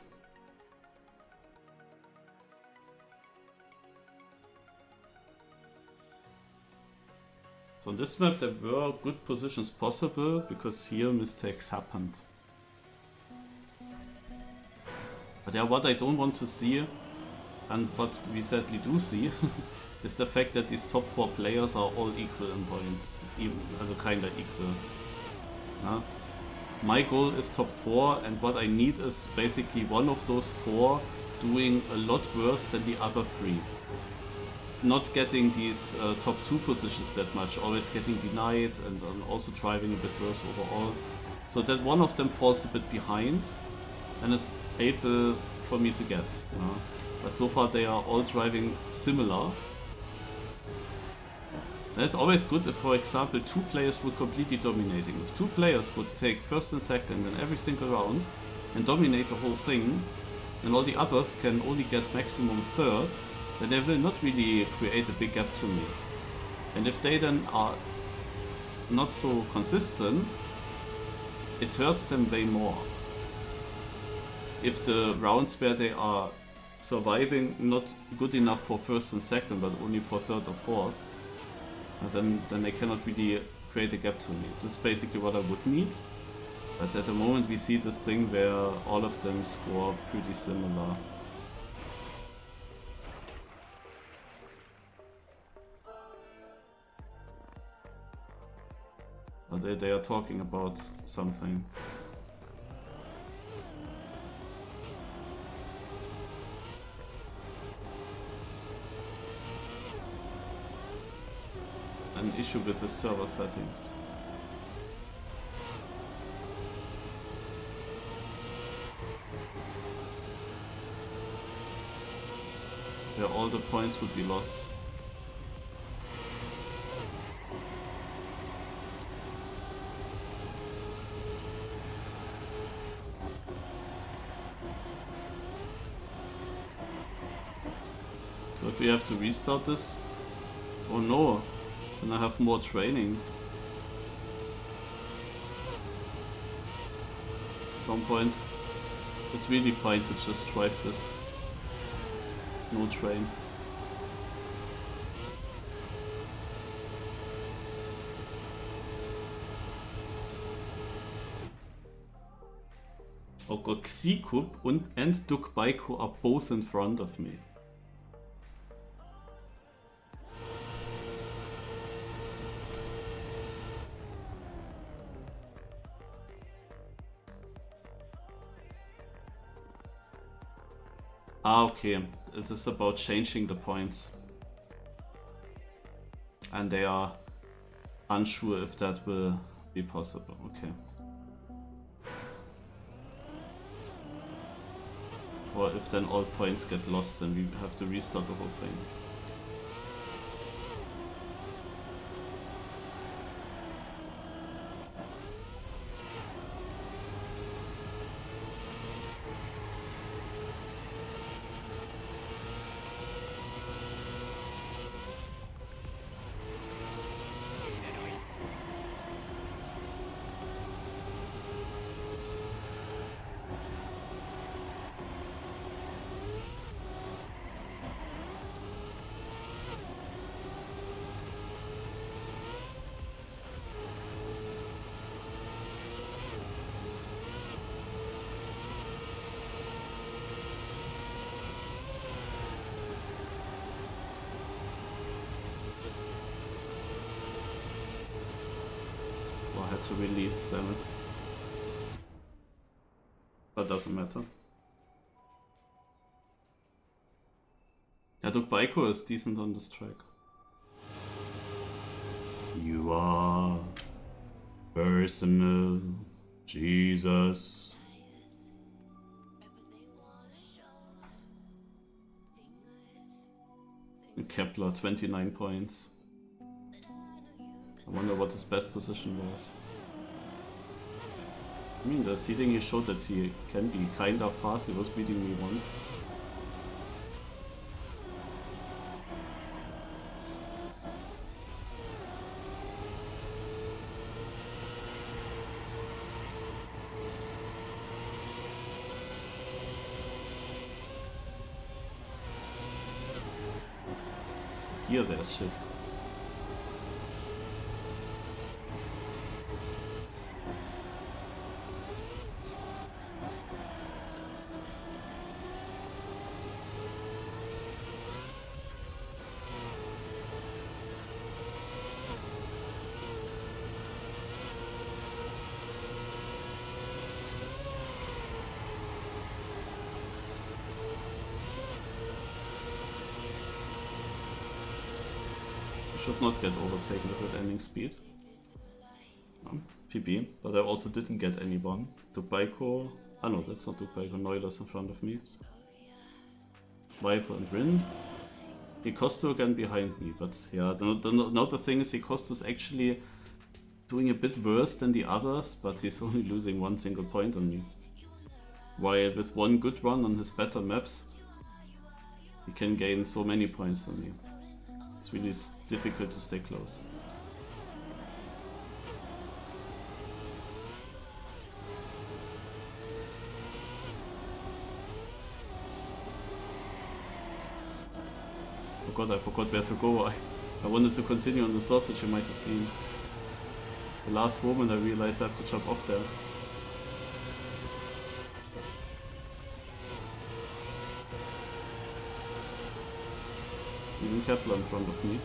So on this map there were good positions possible, because here mistakes happened. But yeah, what I don't want to see, and what we sadly do see, is the fact that these top 4 players are all equal in points. Even, also kinda equal. Yeah. My goal is top 4, and what I need is basically one of those 4 doing a lot worse than the other 3. Not getting these top 2 positions that much, always getting denied, and also driving a bit worse overall. So that one of them falls a bit behind and is able for me to get. Yeah. But so far they are all driving similar. And it's always good if, for example, 2 players would completely dominating. If 2 players would take first and second in every single round and dominate the whole thing, and all the others can only get maximum third, then they will not really create a big gap to me. And if they then are not so consistent, it hurts them way more. If the rounds where they are surviving not good enough for first and second, but only for third or fourth, then they cannot really create a gap to me. This is basically what I would need. But at the moment we see this thing where all of them score pretty similar. But they are talking about something. An issue with the server settings. Where all the points would be lost. So if we have to restart this, oh no, then I have more training. At one point, it's really fine to just drive this NoTrain. Oh god, PlatyCup and Dukbaiko are both in front of me. Ah, okay. It is about changing the points. And they are unsure if that will be possible. Okay. Or if then all points get lost, then we have to restart the whole thing. To release, damn it. But doesn't matter. Yeah, Dukbaiko is decent on this track. You are personal, Jesus. Kepler, 29 points. I wonder what his best position was. I mean, the seeding he showed that he can be kinda fast. He was beating me once. here there's shit. Should not get overtaken with that ending speed. PB, but I also didn't get anyone. Dubaiko. Ah no, that's not Dubaiko. Neuler's in front of me. Viper and Rin. Hikosto again behind me, but yeah, now the thing is Hikosto's actually doing a bit worse than the others, but he's only losing one single point on me. While with one good run on his better maps, he can gain so many points on me. It's really difficult to stay close. Oh god, I forgot where to go. I wanted to continue on the sausage, you might have seen. The last moment I realized I have to jump off there. Even Kepler in front of me.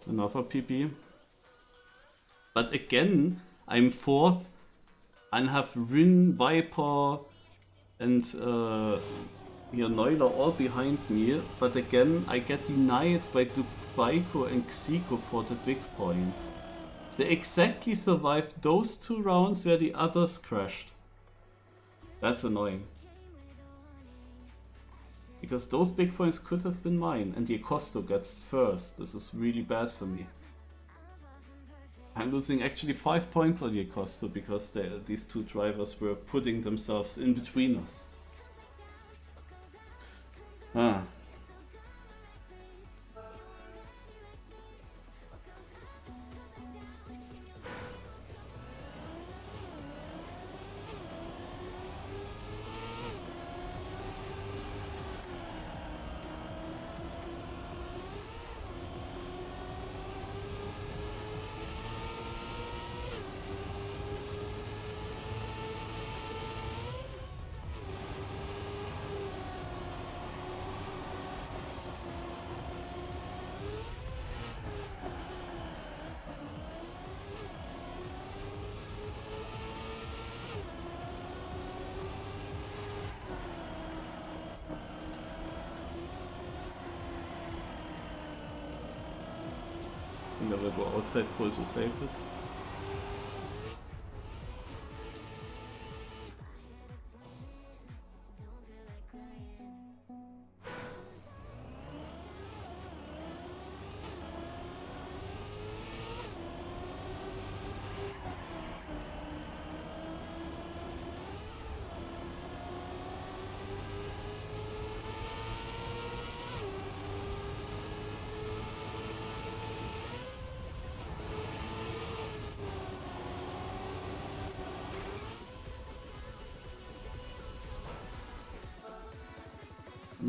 Another PB. But again, I'm fourth and have Rin, Viper and here Neuler all behind me. But again, I get denied by Dubaiko and Xiko for the big points. They exactly survived those 2 rounds where the others crashed. That's annoying. Because those big points could have been mine, and the Acosto gets first. This is really bad for me. I'm losing actually 5 points on the Acosto because these 2 drivers were putting themselves in between us. Ah. I will go outside pole to save it.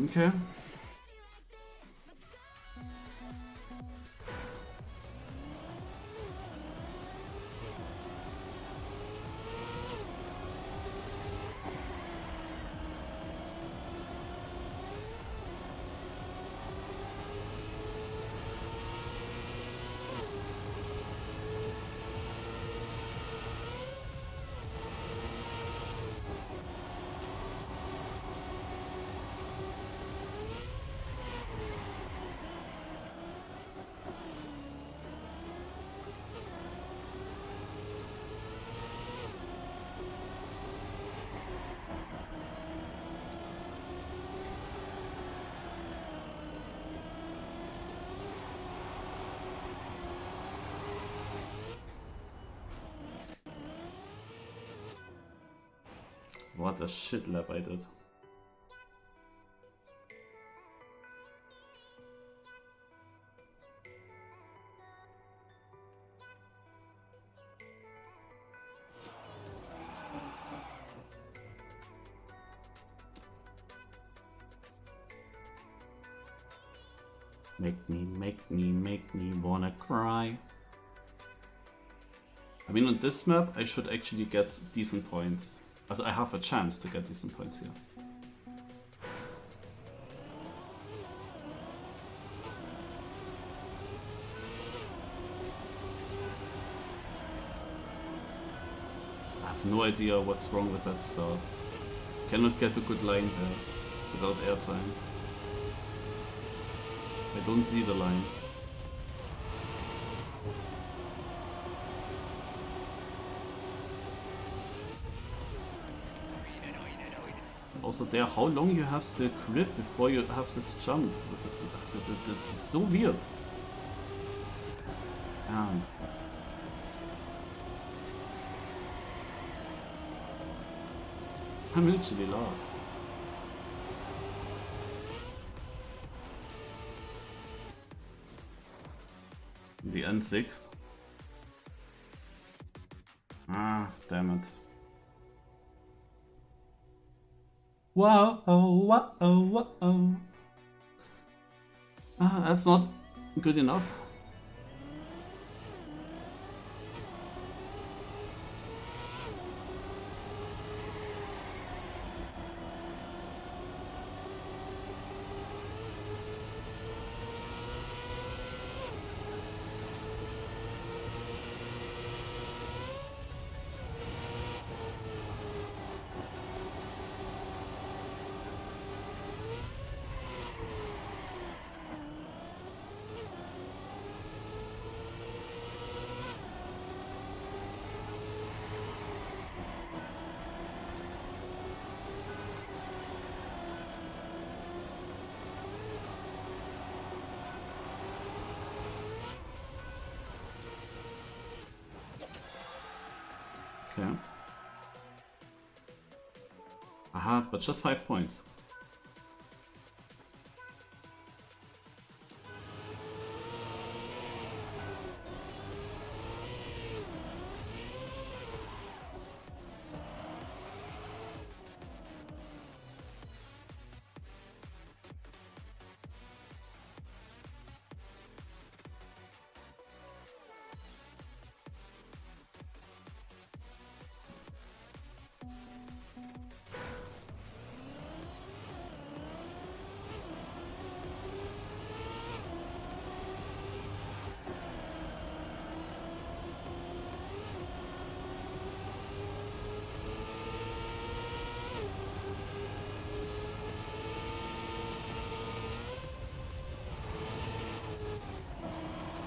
Okay. What a shit lap I did. Make me wanna cry. I mean, on this map, I should actually get decent points. Also, I have a chance to get decent points here. I have no idea what's wrong with that start. Cannot get a good line there without airtime. I don't see the line. Also there, how long you have the grip before you have this jump? It's so weird. I'm literally lost. In the end, 6th. Ah, damn it. Whoa, whoa, whoa. Ah, that's not good enough. Okay. Aha, but just 5 points.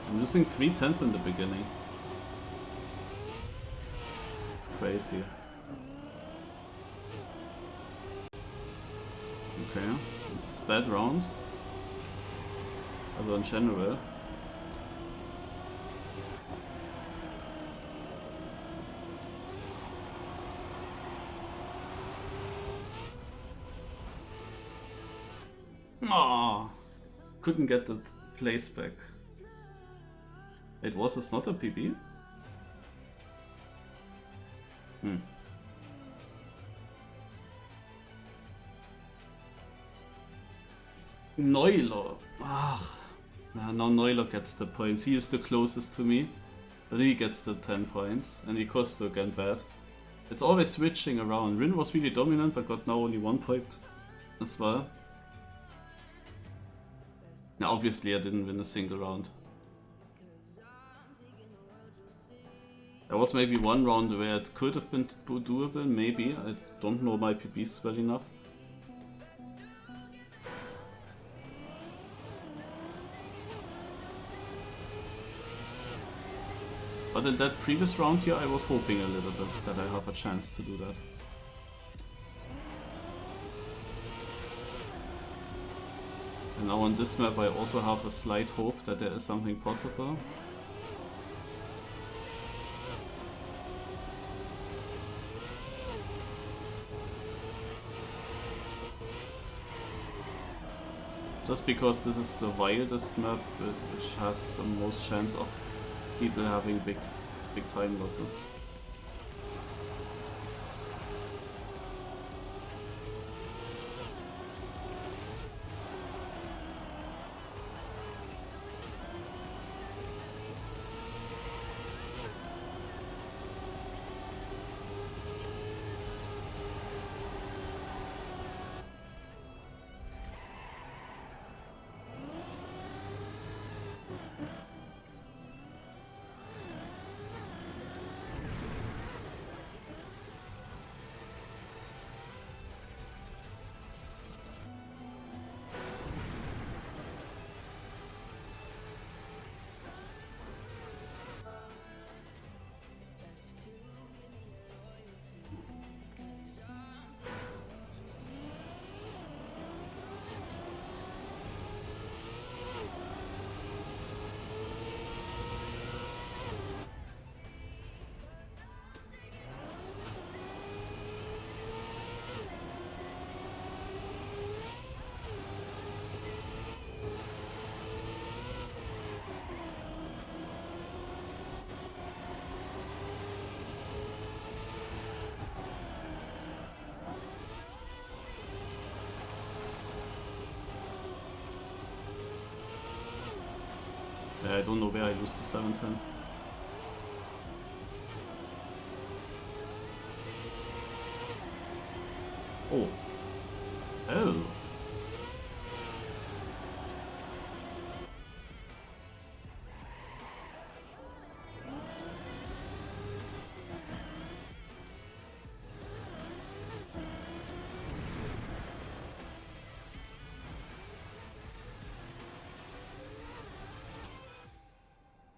I'm losing 3/10 in the beginning. It's crazy. Okay, this is a bad round. Also in general. Oh, couldn't get the place back. It was this not a PB? Neuler. Ah, now Neuler gets the points. He is the closest to me. But he gets the 10 points. And Ricosto again bad. It's always switching around. Rin was really dominant but got now only 1 point as well. Now obviously I didn't win a single round. There was maybe one round where it could have been doable, maybe. I don't know my PBs well enough. But in that previous round here, I was hoping a little bit that I have a chance to do that. And now on this map, I also have a slight hope that there is something possible. Just because this is the wildest map, which has the most chance of people having big time losses. I don't know where I lose the 7th hand. Oh. Oh.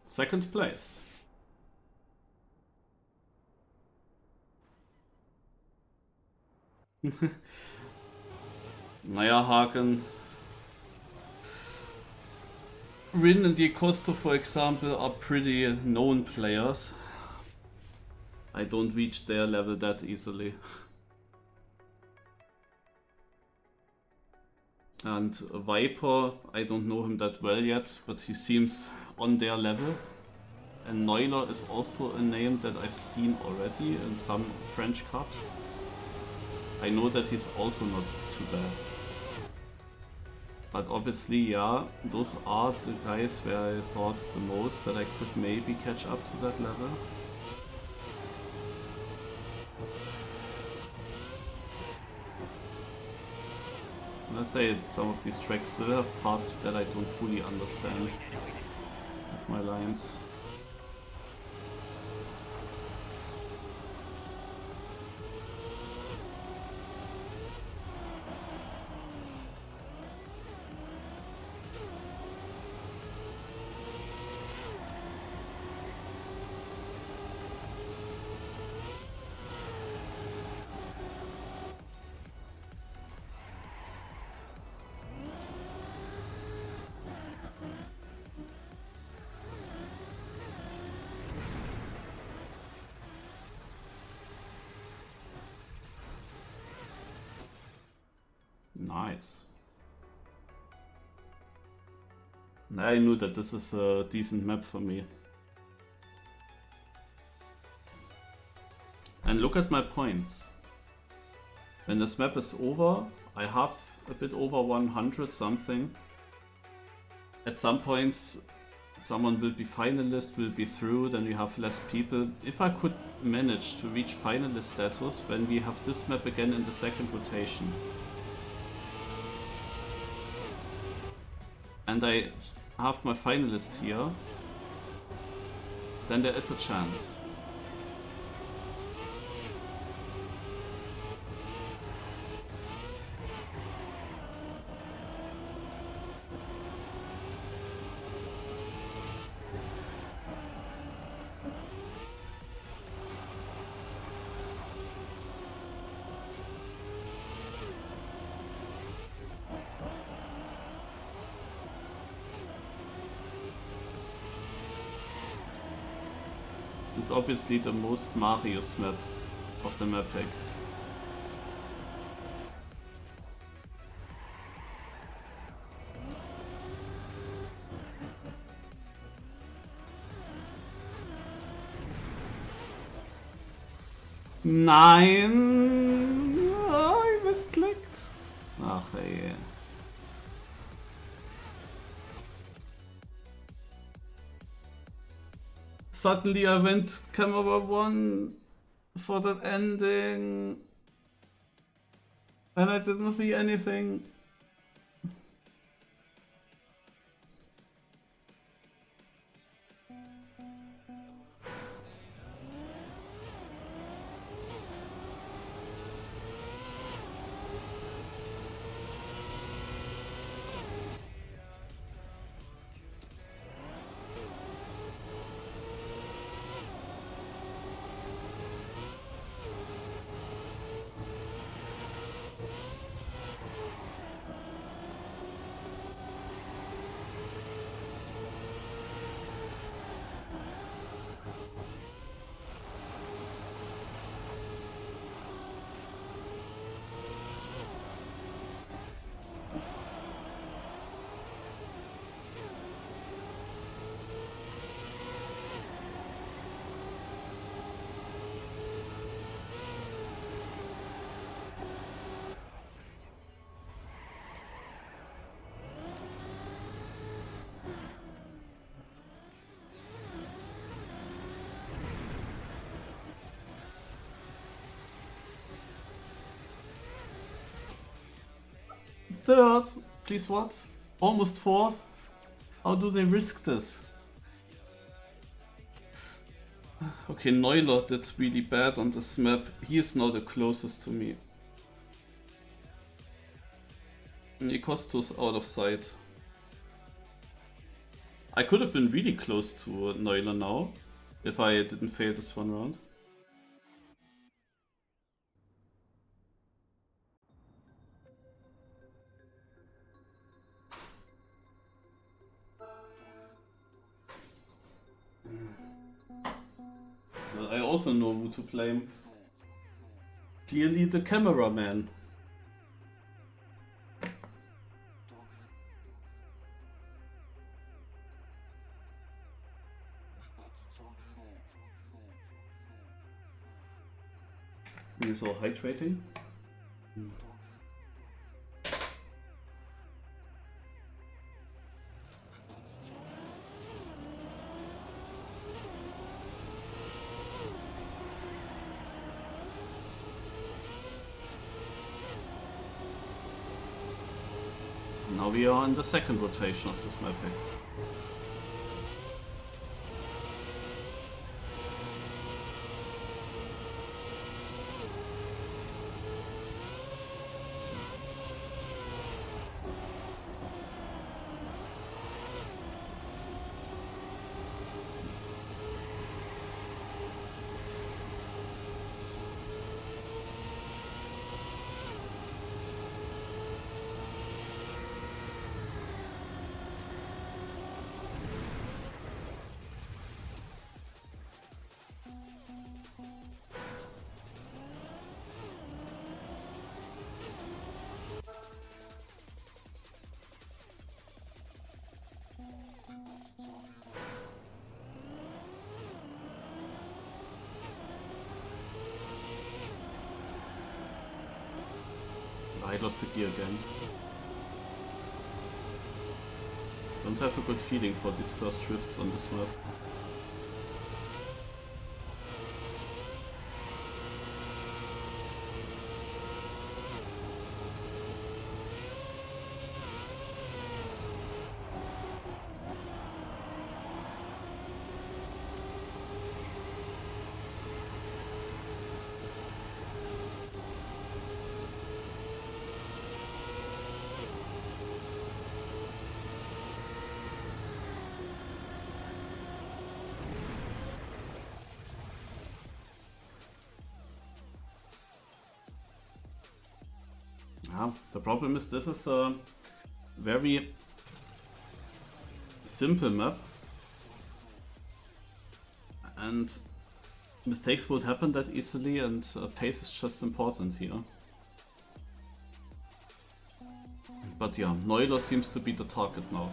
Second place. Naja, Haken. Rin and Costo, for example, are pretty known players. I don't reach their level that easily. And Viper, I don't know him that well yet, but he seems on their level. And Neuler is also a name that I've seen already in some French cups. I know that he's also not too bad. But obviously, yeah, those are the guys where I thought the most that I could maybe catch up to that level. And I say some of these tracks still have parts that I don't fully understand with my lines. Nice. I knew that this is a decent map for me. And look at my points. When this map is over, I have a bit over 100 something. At some points, someone will be finalist, will be through, then we have less people. If I could manage to reach finalist status when we have this map again in the second rotation, and I have my finalist here, then there is a chance. This is obviously the most Marius map of the map pack. Nein! Oh, ich missklickt. Ach ey. Suddenly I went camera 1 for that ending. And I didn't see anything. Third, please what? Almost fourth? How do they risk this? Okay, Neulot did really bad on this map. He is now the closest to me. Nikosto's out of sight. I could have been really close to Neuler now, if I didn't fail this one round. I also know who to blame. Clearly the cameraman. He's all hydrating. Now we are in the second rotation of this map pack. I lost the gear again. Don't have a good feeling for these first drifts on this map. The problem is this is a very simple map and mistakes would happen that easily, and pace is just important here. But yeah, Neuler seems to be the target now.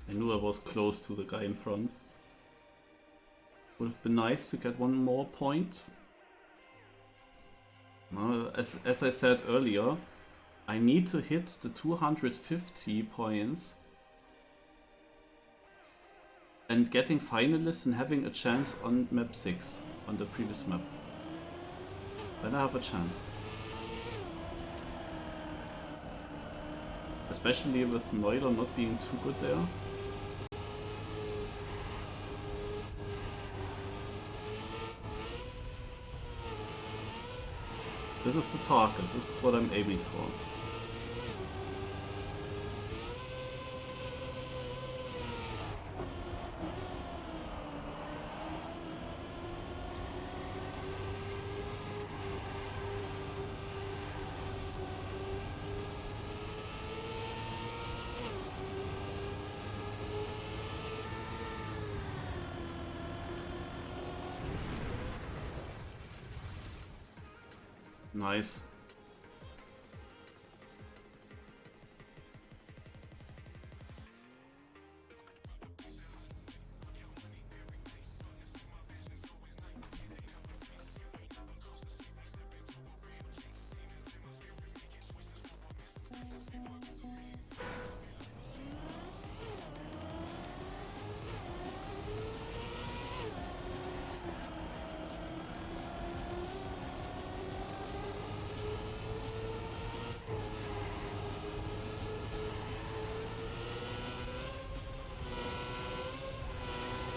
I knew I was close to the guy in front. Would have been nice to get one more point. As I said earlier, I need to hit the 250 points and getting finalists and having a chance on map 6, on the previous map. Then I have a chance. Especially with Neuler not being too good there. This is the target, this is what I'm aiming for. Nice.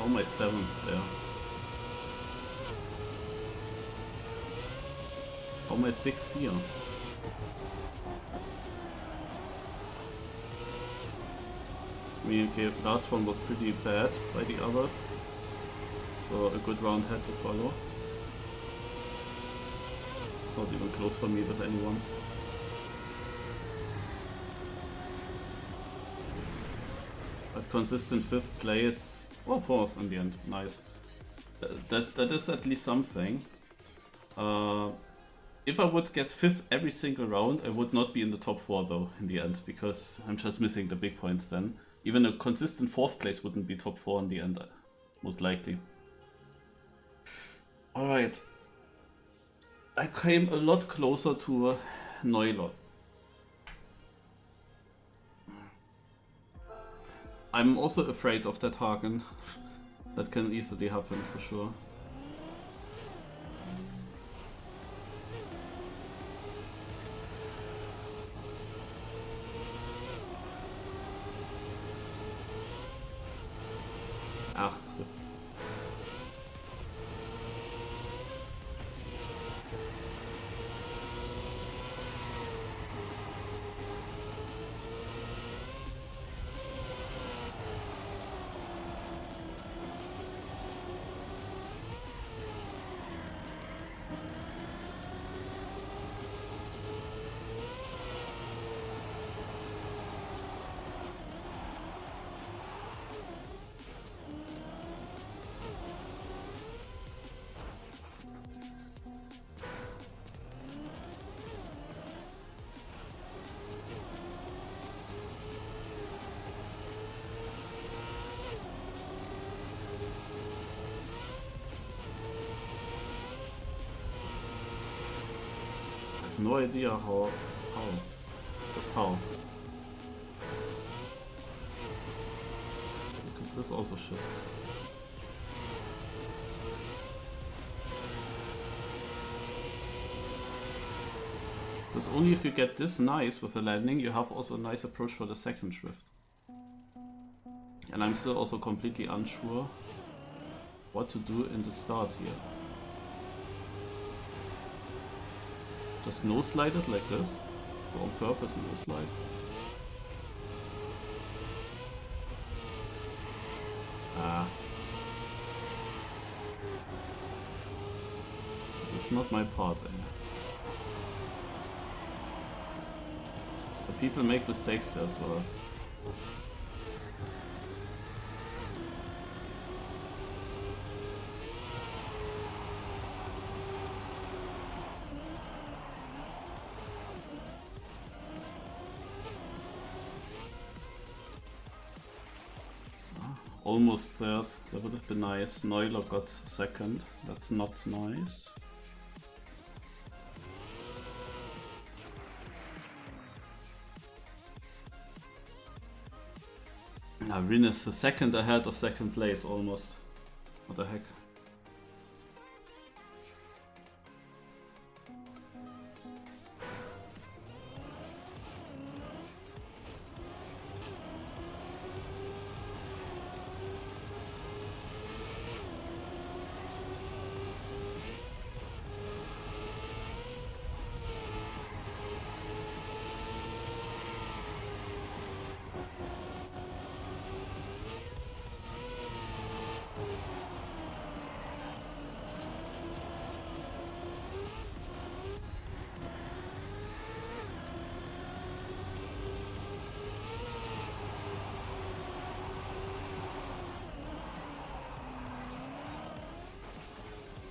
Oh, my 7th there. Oh, my 6th here. I mean, okay, last one was pretty bad by the others, so a good round had to follow. It's not even close for me with anyone. But consistent 5th place. Oh, 4th in the end, nice. That is at least something. If I would get 5th every single round, I would not be in the top 4 though, in the end, because I'm just missing the big points then. Even a consistent 4th place wouldn't be top 4 in the end, most likely. Alright. I came a lot closer to Neuler. I'm also afraid of that Hagen. That can easily happen for sure. Ah. No idea how. Just how. Because this also shit. Because only if you get this nice with the landing, you have also a nice approach for the second drift. And I'm still also completely unsure what to do in the start here. Just no slide it like this. So on purpose no slide. Ah. It's not my part, But people make mistakes there as well. almost third. That would have been nice. Neuler got second. That's not nice. Now Rin is a second ahead of second place almost. What the heck?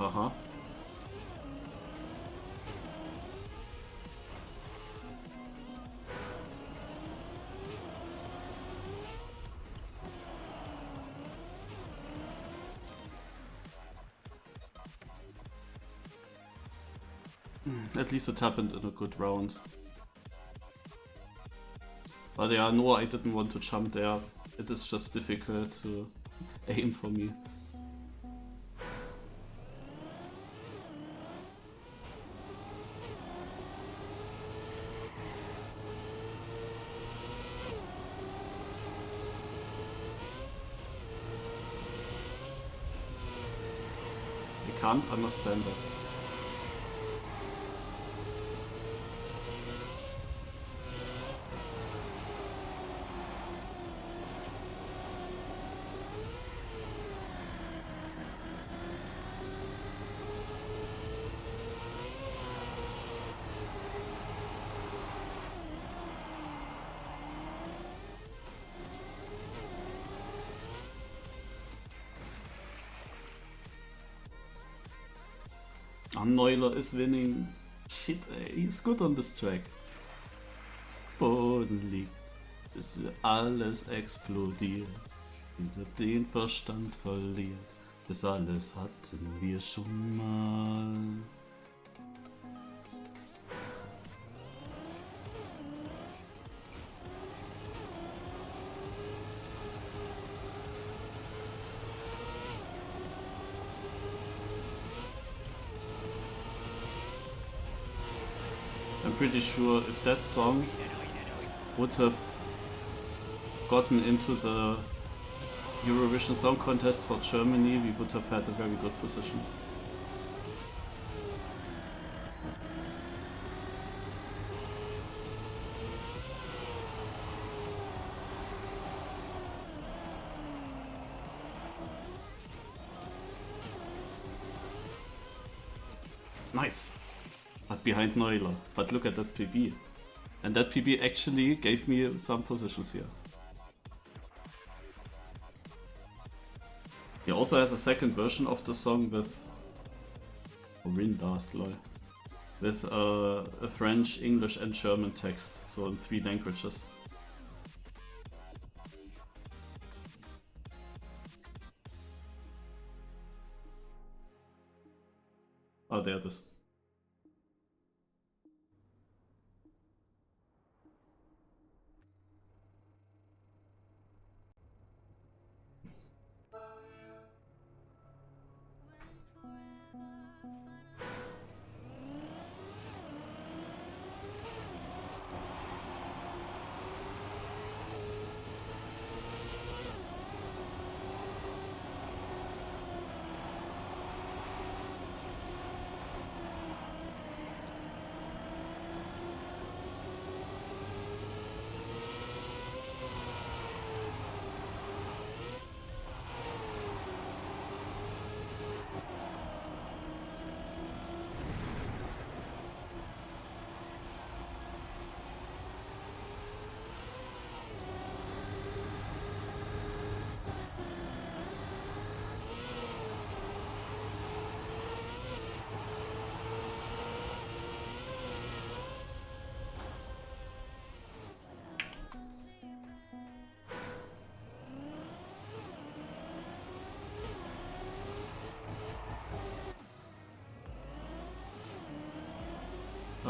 Uh-huh. At least it happened in a good round. But yeah, no, I didn't want to jump there. It is just difficult to aim for me. I can't understand that. Neuler is winning. Shit, ey, he's good on this track. Boden liegt, bis alles explodiert, hinter den Verstand verliert. Das alles hatten wir schon mal. I'm pretty sure if that song would have gotten into the Eurovision Song Contest for Germany, we would have had a very good position. Nice! But behind Neuler. But look at that PB. And that PB actually gave me some positions here. He also has a second version of the song with Rin last lol. With a French, English and German text, so in 3 languages. Oh, there it is.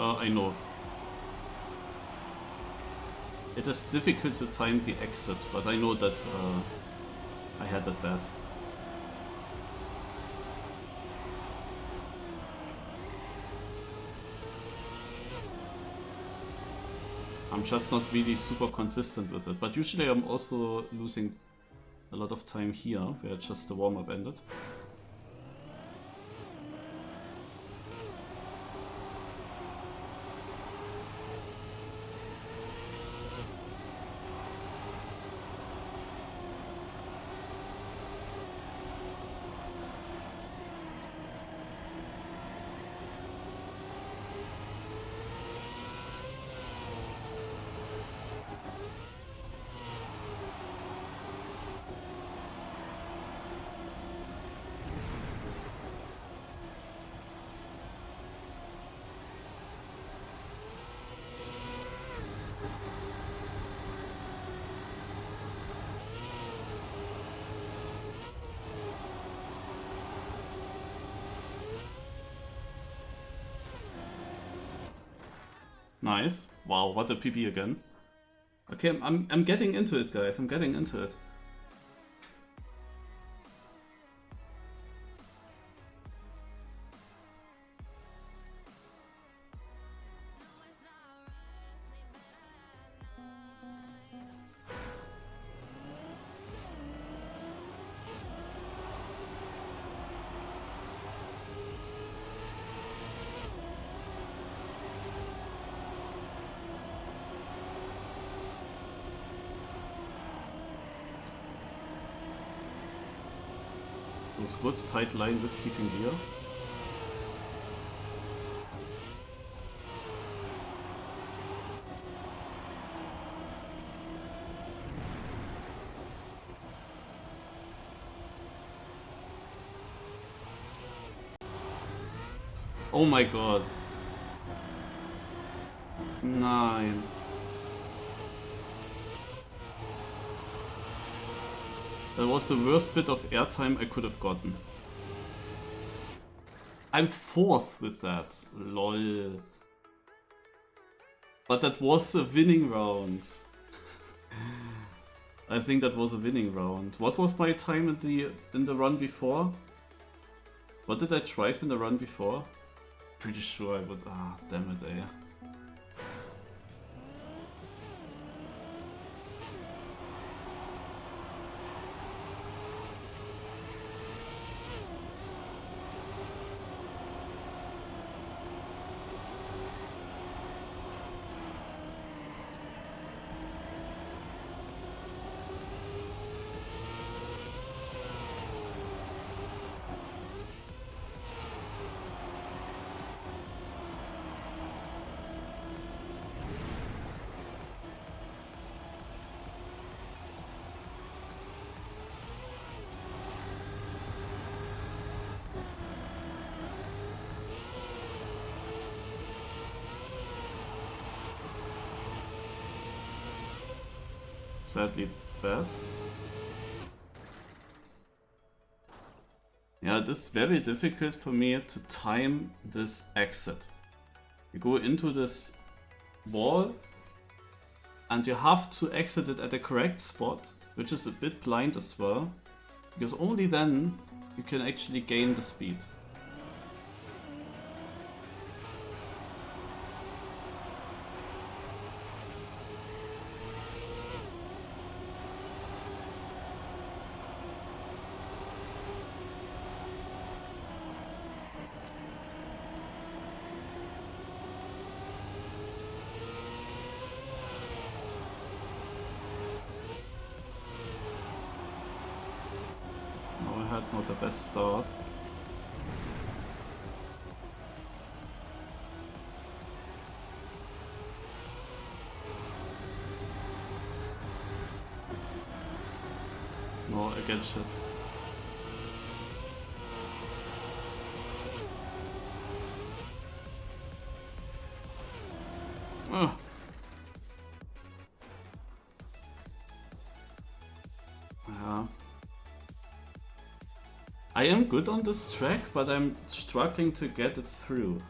I know. It is difficult to time the exit, but I know that I had that bad. I'm just not really super consistent with it, but usually I'm also losing a lot of time here, where just the warm-up ended. Nice. Wow, what a PB again. Okay, I'm getting into it, guys. I'm getting into it. Looks good, tight line with keeping gear. Oh my god. 9. That was the worst bit of airtime I could have gotten. I'm 4th with that. Lol. But that was a winning round. I think that was a winning round. What was my time in the run before? What did I drive in the run before? Pretty sure I would. Ah, damn it, eh. Sadly bad. Yeah, it is very difficult for me to time this exit. You go into this wall and you have to exit it at the correct spot, which is a bit blind as well, because only then you can actually gain the speed. Not the best start. No, again shit. Ugh. Yeah. I am good on this track, but I'm struggling to get it through.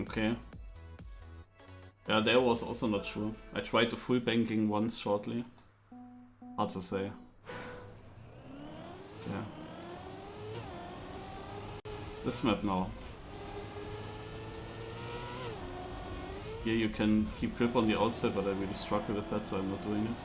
Okay. Yeah, there was also not sure. I tried the full banking once shortly. Hard to say. Okay. This map now. Here you can keep grip on the outside, but I really struggle with that, so I'm not doing it.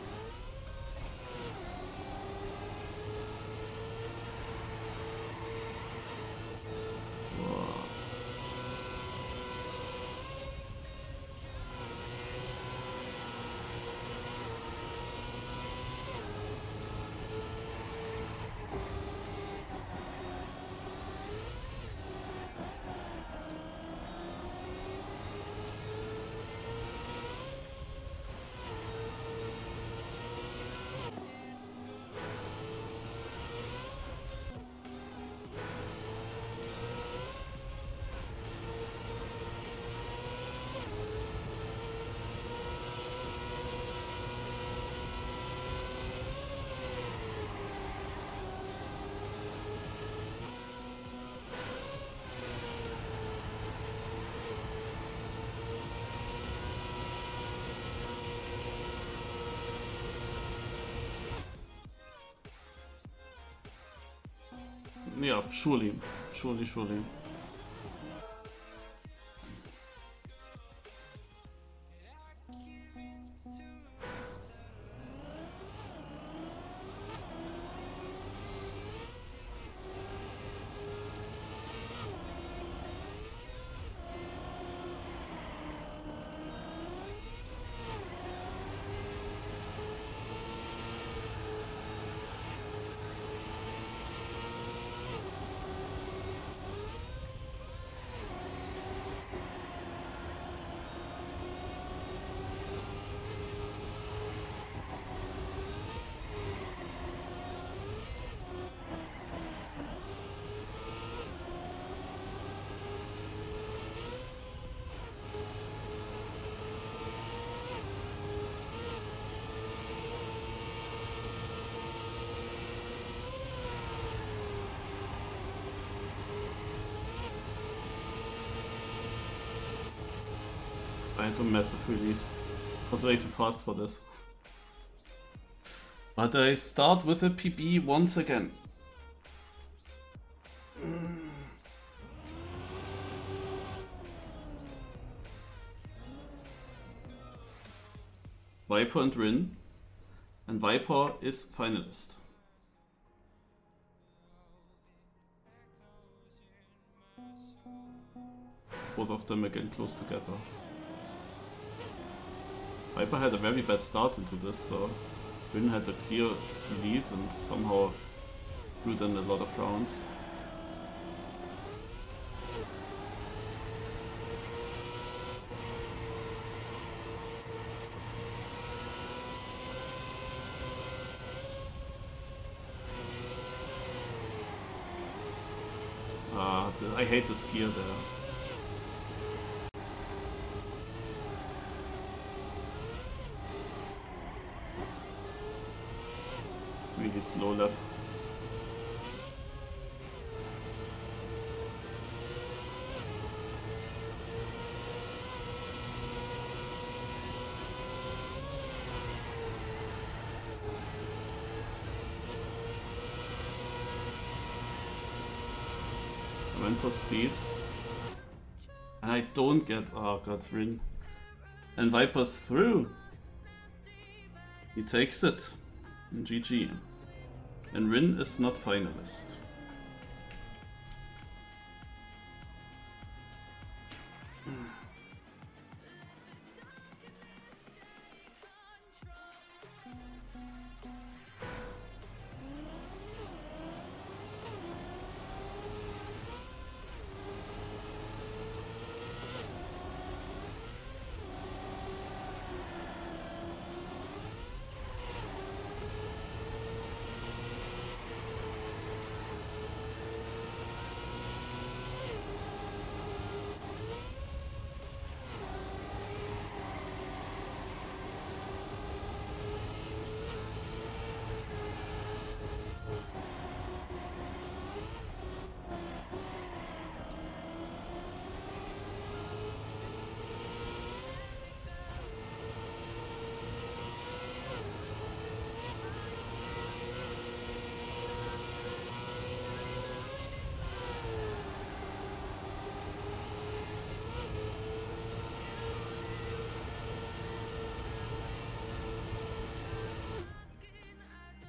Yeah, surely. Surely. I had a massive release. I was way too fast for this. But I start with a PB once again. Viper and Rin. And Viper is Finalist. Both of them again close together. Viper had a very bad start into this though. Rin had a clear lead and somehow drew in a lot of rounds. I hate this gear there. Really slow lap. I went for speed. And I don't get... oh god, Rin. And Viper's through. He takes it. GG. And Rin is not Finalist.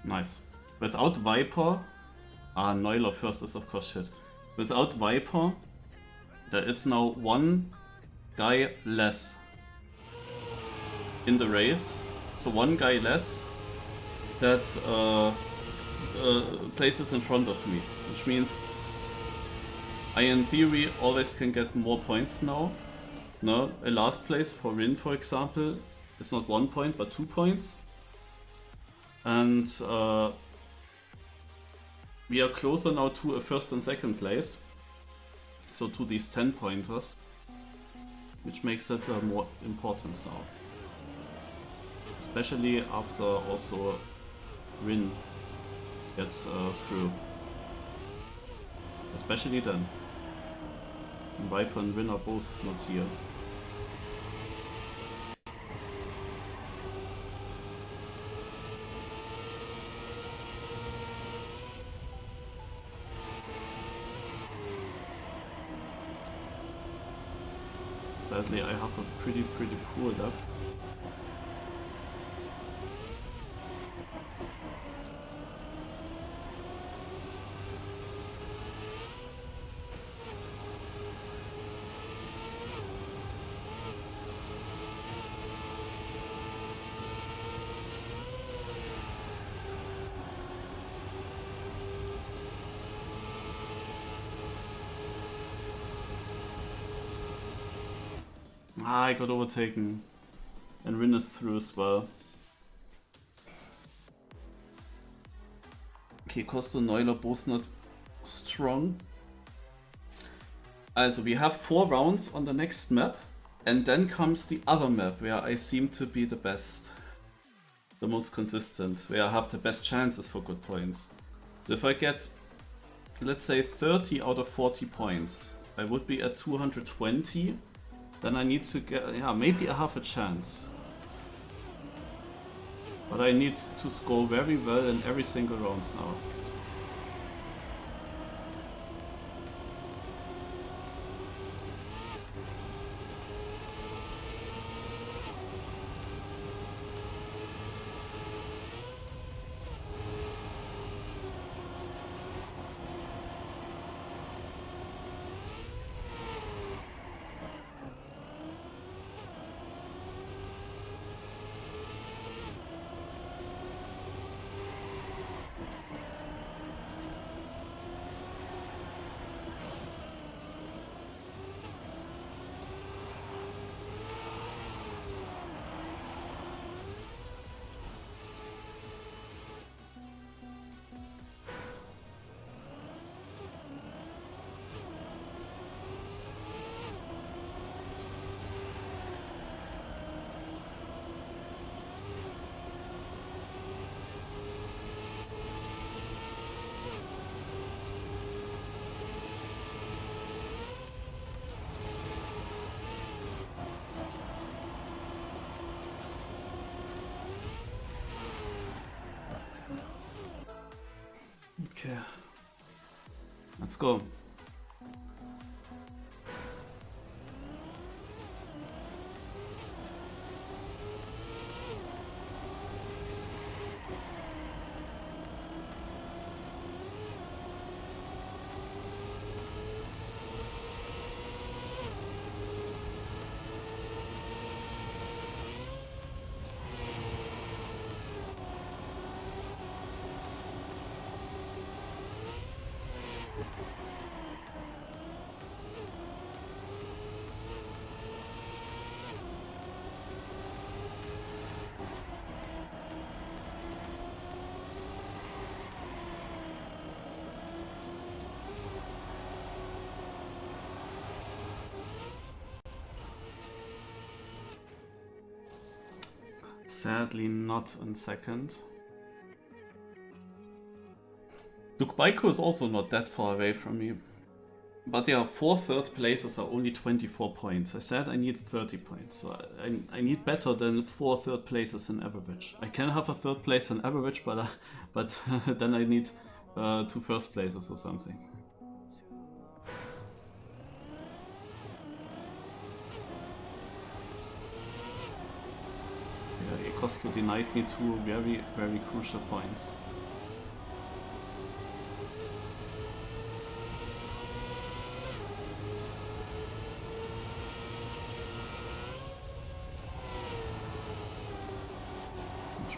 Nice. Without Viper... Neuler first is of course shit. Without Viper, there is now one guy less in the race. So one guy less that places in front of me. Which means I in theory always can get more points now. No, a last place for Rin, for example, is not 1 point but 2 points. And we are closer now to a first and second place. So to these 10 pointers. Which makes it more important now. Especially after also Rin gets through. Especially then. And Viper and Rin are both not here. Sadly, I have a pretty poor luck. I got overtaken. And Rin is through as well. Okay, Costa and Neuler both not strong. Also, we have 4 rounds on the next map. And then comes the other map where I seem to be the best. The most consistent. Where I have the best chances for good points. So if I get, let's say, 30 out of 40 points, I would be at 220. Then I need to get, yeah, maybe I have a chance. But I need to score very well in every single round now. Okay, let's go. Sadly not in second. Dukbaiko is also not that far away from me. But yeah, 4 third places are only 24 points. I said I need 30 points, so I need better than 4 third places in average. I can have a third place in average, but then I need 2 first places or something. Yeah, Costo denied me 2 very crucial points.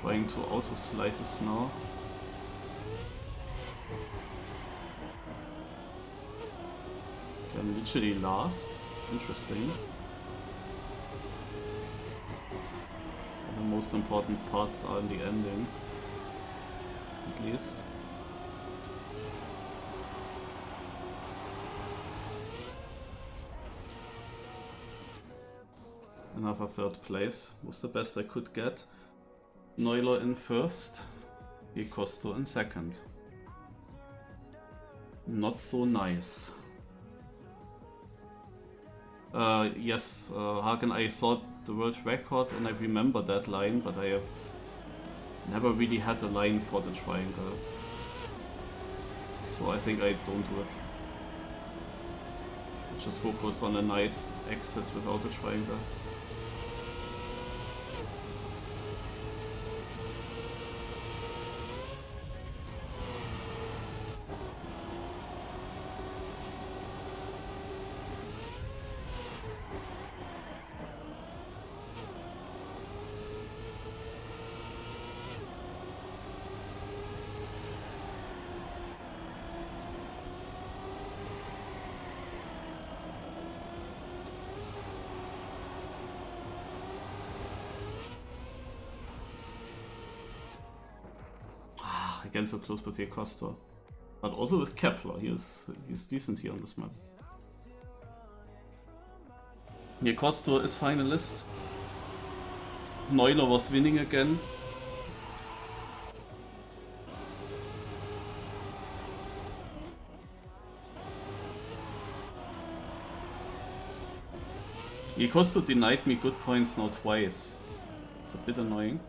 trying to auto-slide this now. Okay, I'm literally last. Interesting. The most important parts are in the ending, at least. Another third place was the best I could get. Neuler in first, Costo in second. Not so nice. Yes, Hagen, I saw the world record and I remember that line, but I have never really had a line for the triangle. So I think I don't do it. Just focus on a nice exit without a triangle. Again, so close with Costo, but also with Kepler. He's decent here on this map. Costo is finalist. Neuler was winning again. Costo denied me good points now twice. It's a bit annoying.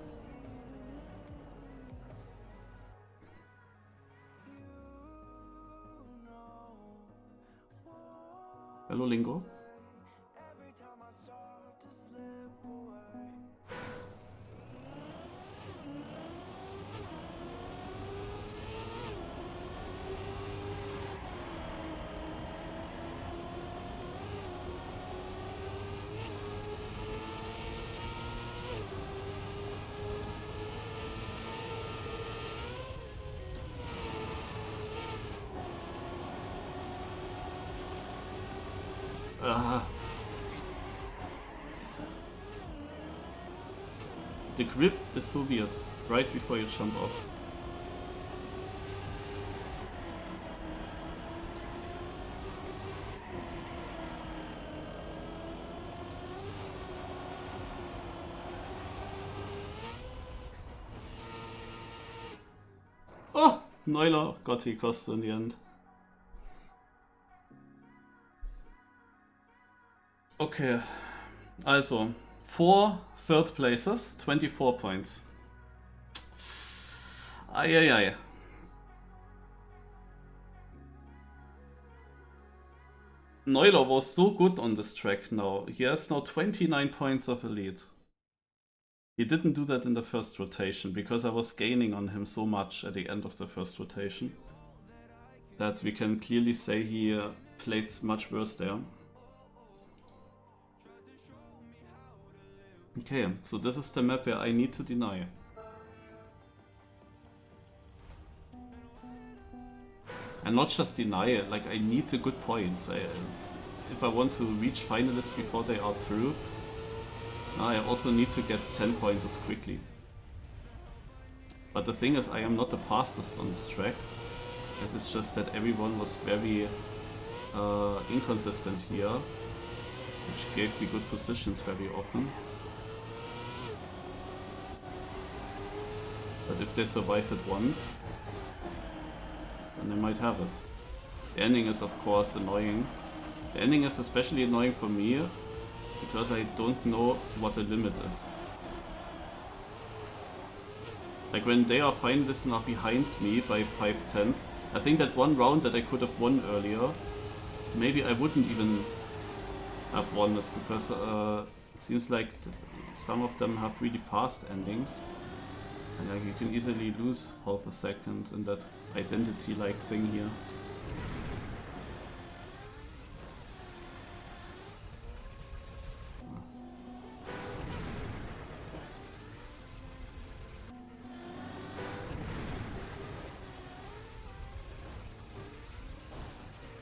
Hello, Lingo. The grip is so weird, right before you jump off. Oh! Neuler got Costo in the end. Okay, also 4 third places, 24 points. Ai. Neuler was so good on this track now. He has now 29 points of elite. He didn't do that in the first rotation because I was gaining on him so much at the end of the first rotation that we can clearly say he played much worse there. Okay, so this is the map where I need to deny. And not just deny, like I need the good points. If I want to reach finalists before they are through, I also need to get 10 pointers quickly. But the thing is, I am not the fastest on this track. It is just that everyone was very inconsistent here, which gave me good positions very often. But if they survive it once, then they might have it. The ending is of course annoying. The ending is especially annoying for me because I don't know what the limit is. Like when they are finalists and are behind me by 5/10, I think that one round that I could have won earlier, maybe I wouldn't even have won it because it seems like some of them have really fast endings. And like you can easily lose half a second in that identity-like thing here.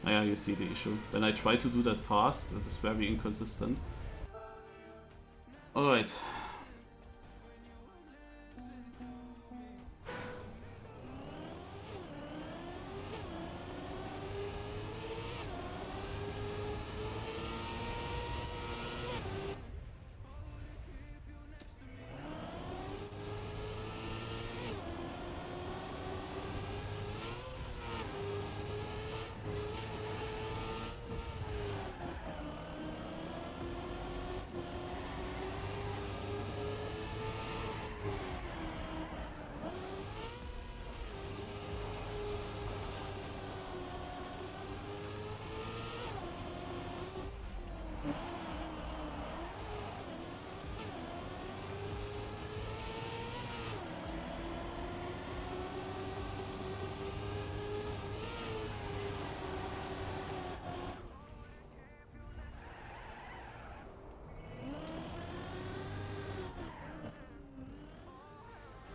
Yeah, you see the issue. When I try to do that fast, it is very inconsistent. Alright.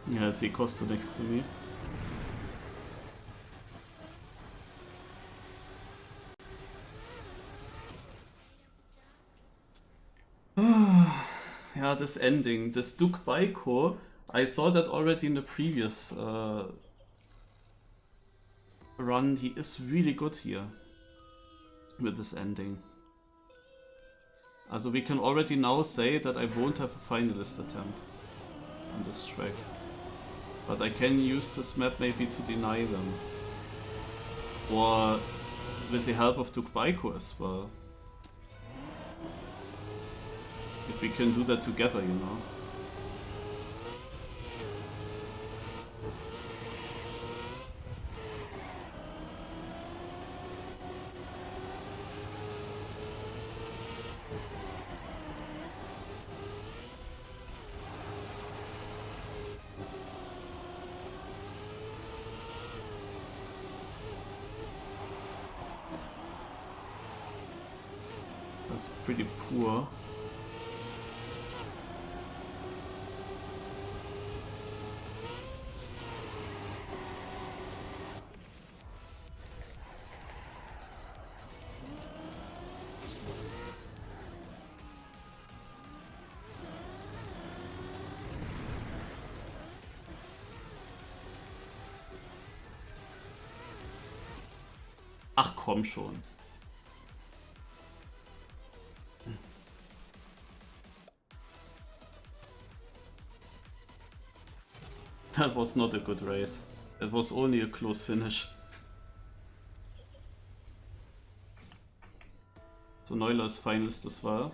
Yeah, I see Costa next to me. Yeah, this ending, this Duke Baiko, I saw that already in the previous run. He is really good here with this ending. Also we can already now say that I won't have a finalist attempt on this track. But I can use this map maybe to deny them. Or with the help of Duke Baiko as well. If we can do that together, you know. That's pretty poor. Ach komm schon. That was not a good race. It was only a close finish. So Neuler ist Finalist as well.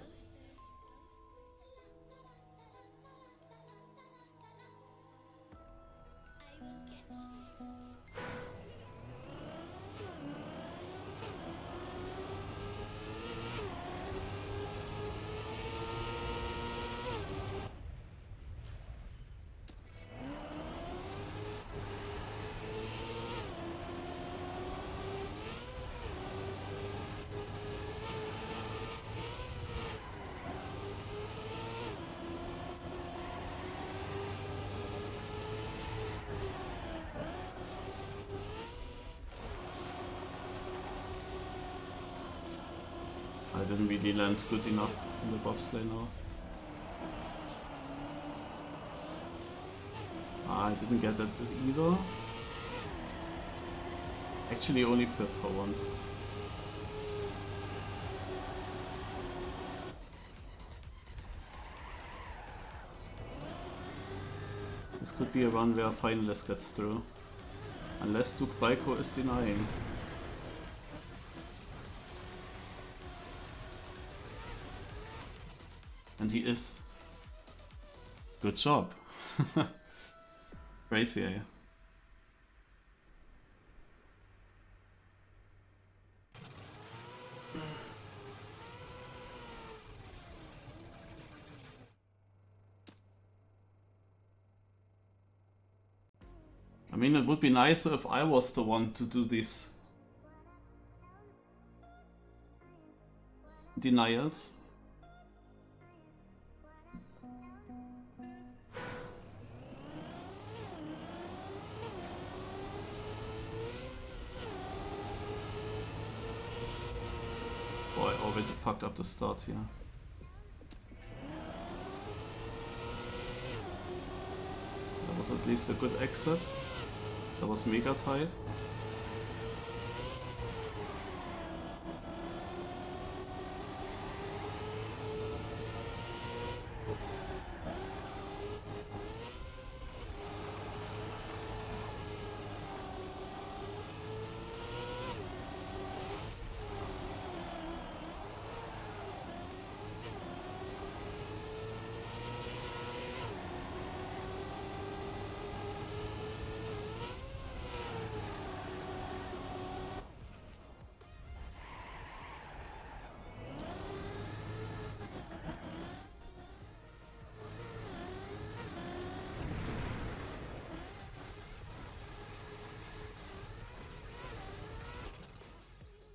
I didn't really land good enough in the bobsleigh now. I didn't get that either. Actually only 5th for once. This could be a run where a finalist gets through. Unless Duke Baiko is denying. And he is. Good job. Crazy, eh? I mean, it would be nicer if I was the one to do these denials. already fucked up the start here. That was at least a good exit. That was mega tight.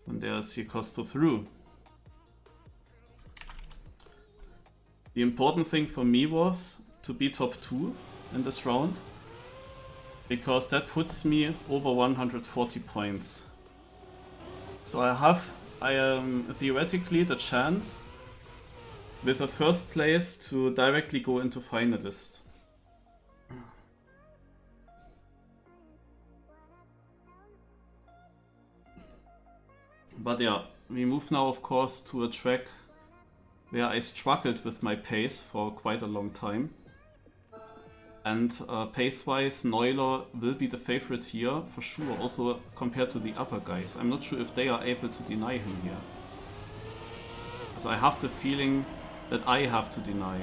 And there's Hikosto through. The important thing for me was to be top 2 in this round, because that puts me over 140 points. So I have theoretically the chance with a first place to directly go into Finalist. But yeah, we move now of course to a track where I struggled with my pace for quite a long time. And pace-wise, Neuler will be the favorite here for sure, also compared to the other guys. I'm not sure if they are able to deny him here. So I have the feeling that I have to deny.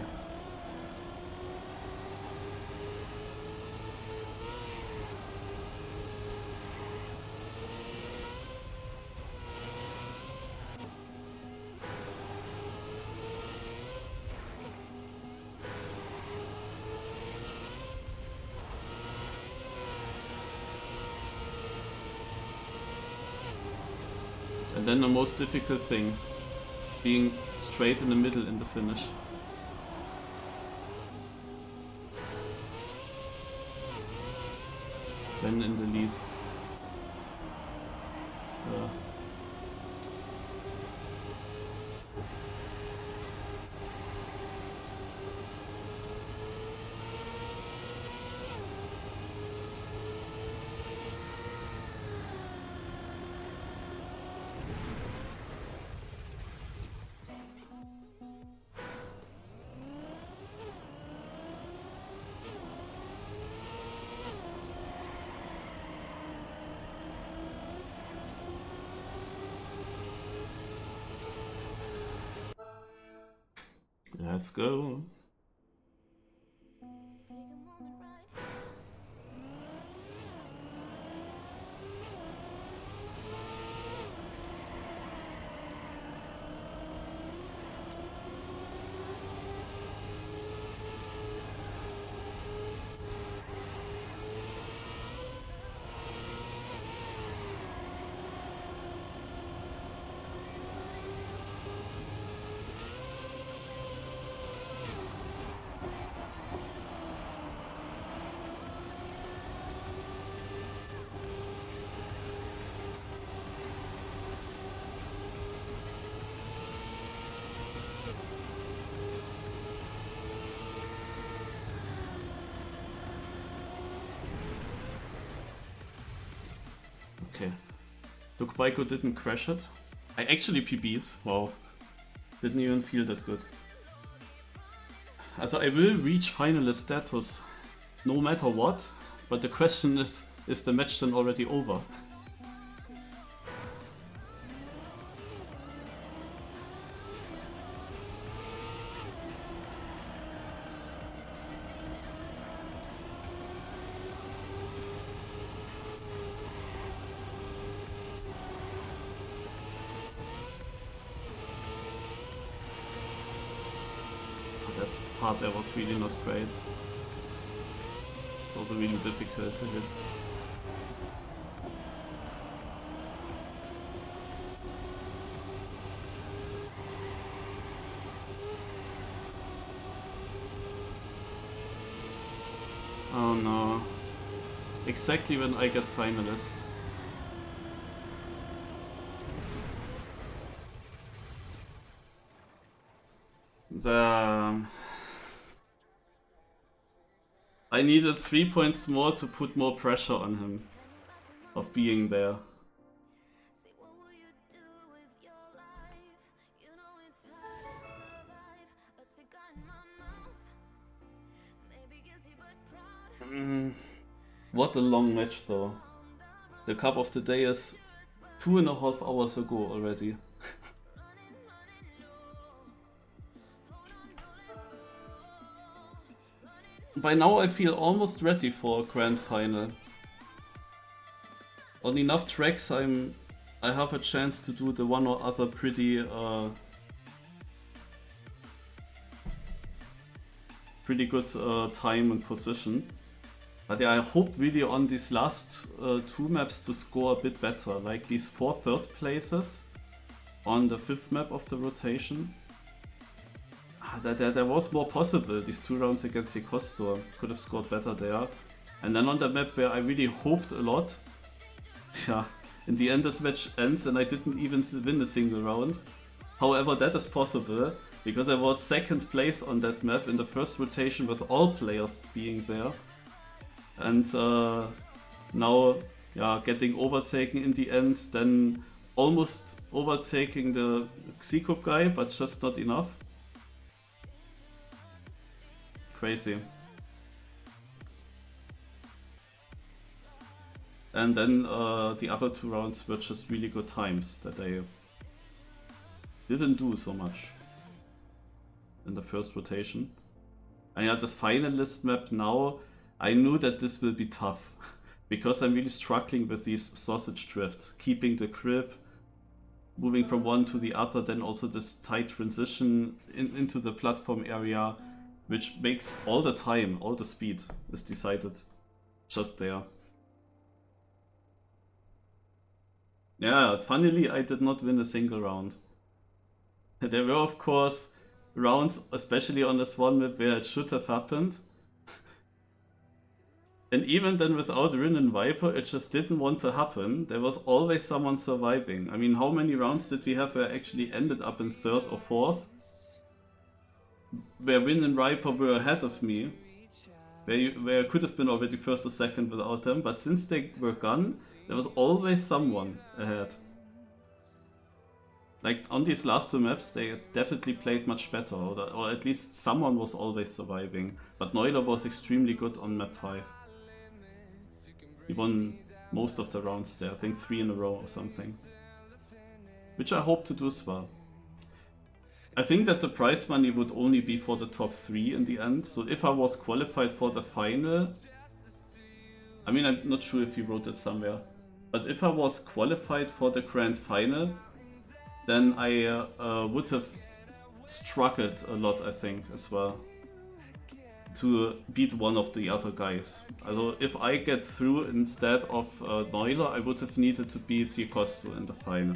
And then the most difficult thing, being straight in the middle in the finish. Then in the lead. Let's go. Okay. Look, Baiko didn't crash it. I actually PB'd. Wow. Didn't even feel that good. Also, I will reach finalist status no matter what, but the question is the match then already over? That was really not great. It's also really difficult to hit. Oh no. Exactly when I get finalist. I needed 3 points more to put more pressure on him of being there. What a long match though. The cup of the day is 2.5 hours ago already. By now I feel almost ready for a grand final. On enough tracks I have a chance to do the one or other pretty good time and position. But yeah, I hope really on these last 2 maps to score a bit better, like these 4 third places on the 5th map of the rotation. There was more possible. These 2 rounds against the Costo could have scored better there. And then on the map where I really hoped a lot, yeah, in the end this match ends and I didn't even win a single round. However, that is possible because I was 2nd place on that map in the first rotation with all players being there. And now, yeah, getting overtaken in the end, then almost overtaking the Seeding guy, but just not enough. Crazy. And then the other 2 rounds were just really good times that I didn't do so much in the first rotation. And yeah, this Finalist map now, I knew that this will be tough because I'm really struggling with these sausage drifts, keeping the grip, moving from one to the other, then also this tight transition into the platform area, which makes all the time, all the speed is decided just there. Yeah, funnily I did not win a single round. There were of course rounds, especially on this one map, where it should have happened. And even then without Rin and Viper, it just didn't want to happen. There was always someone surviving. I mean, how many rounds did we have where I actually ended up in 3rd or 4th? Where Rin and Viper were ahead of me. Where I could have been already 1st or 2nd without them. But since they were gone, there was always someone ahead. Like on these last 2 maps, they definitely played much better. Or at least someone was always surviving. But Neuler was extremely good on map 5. He won most of the rounds there, I think 3 in a row or something. Which I hope to do as well. I think that the prize money would only be for the top 3 in the end, so if I was qualified for the final... I mean, I'm not sure if he wrote it somewhere, but if I was qualified for the grand final, then I would have struggled a lot, I think, as well, to beat one of the other guys. Also, if I get through instead of Neuler, I would have needed to beat Costo in the final.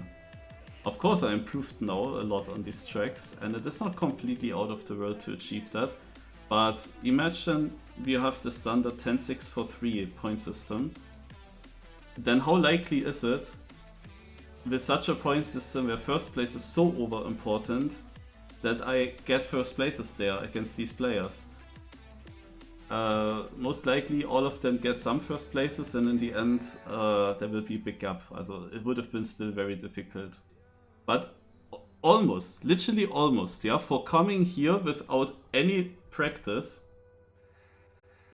Of course, I improved now a lot on these tracks, and it is not completely out of the world to achieve that. But imagine we have the standard 10-6 for 3 point system. Then how likely is it, with such a point system where first place is so over important, that I get first places there against these players? Most likely all of them get some first places, and in the end there will be a big gap. Also it would have been still very difficult. But almost, literally almost, yeah, for coming here without any practice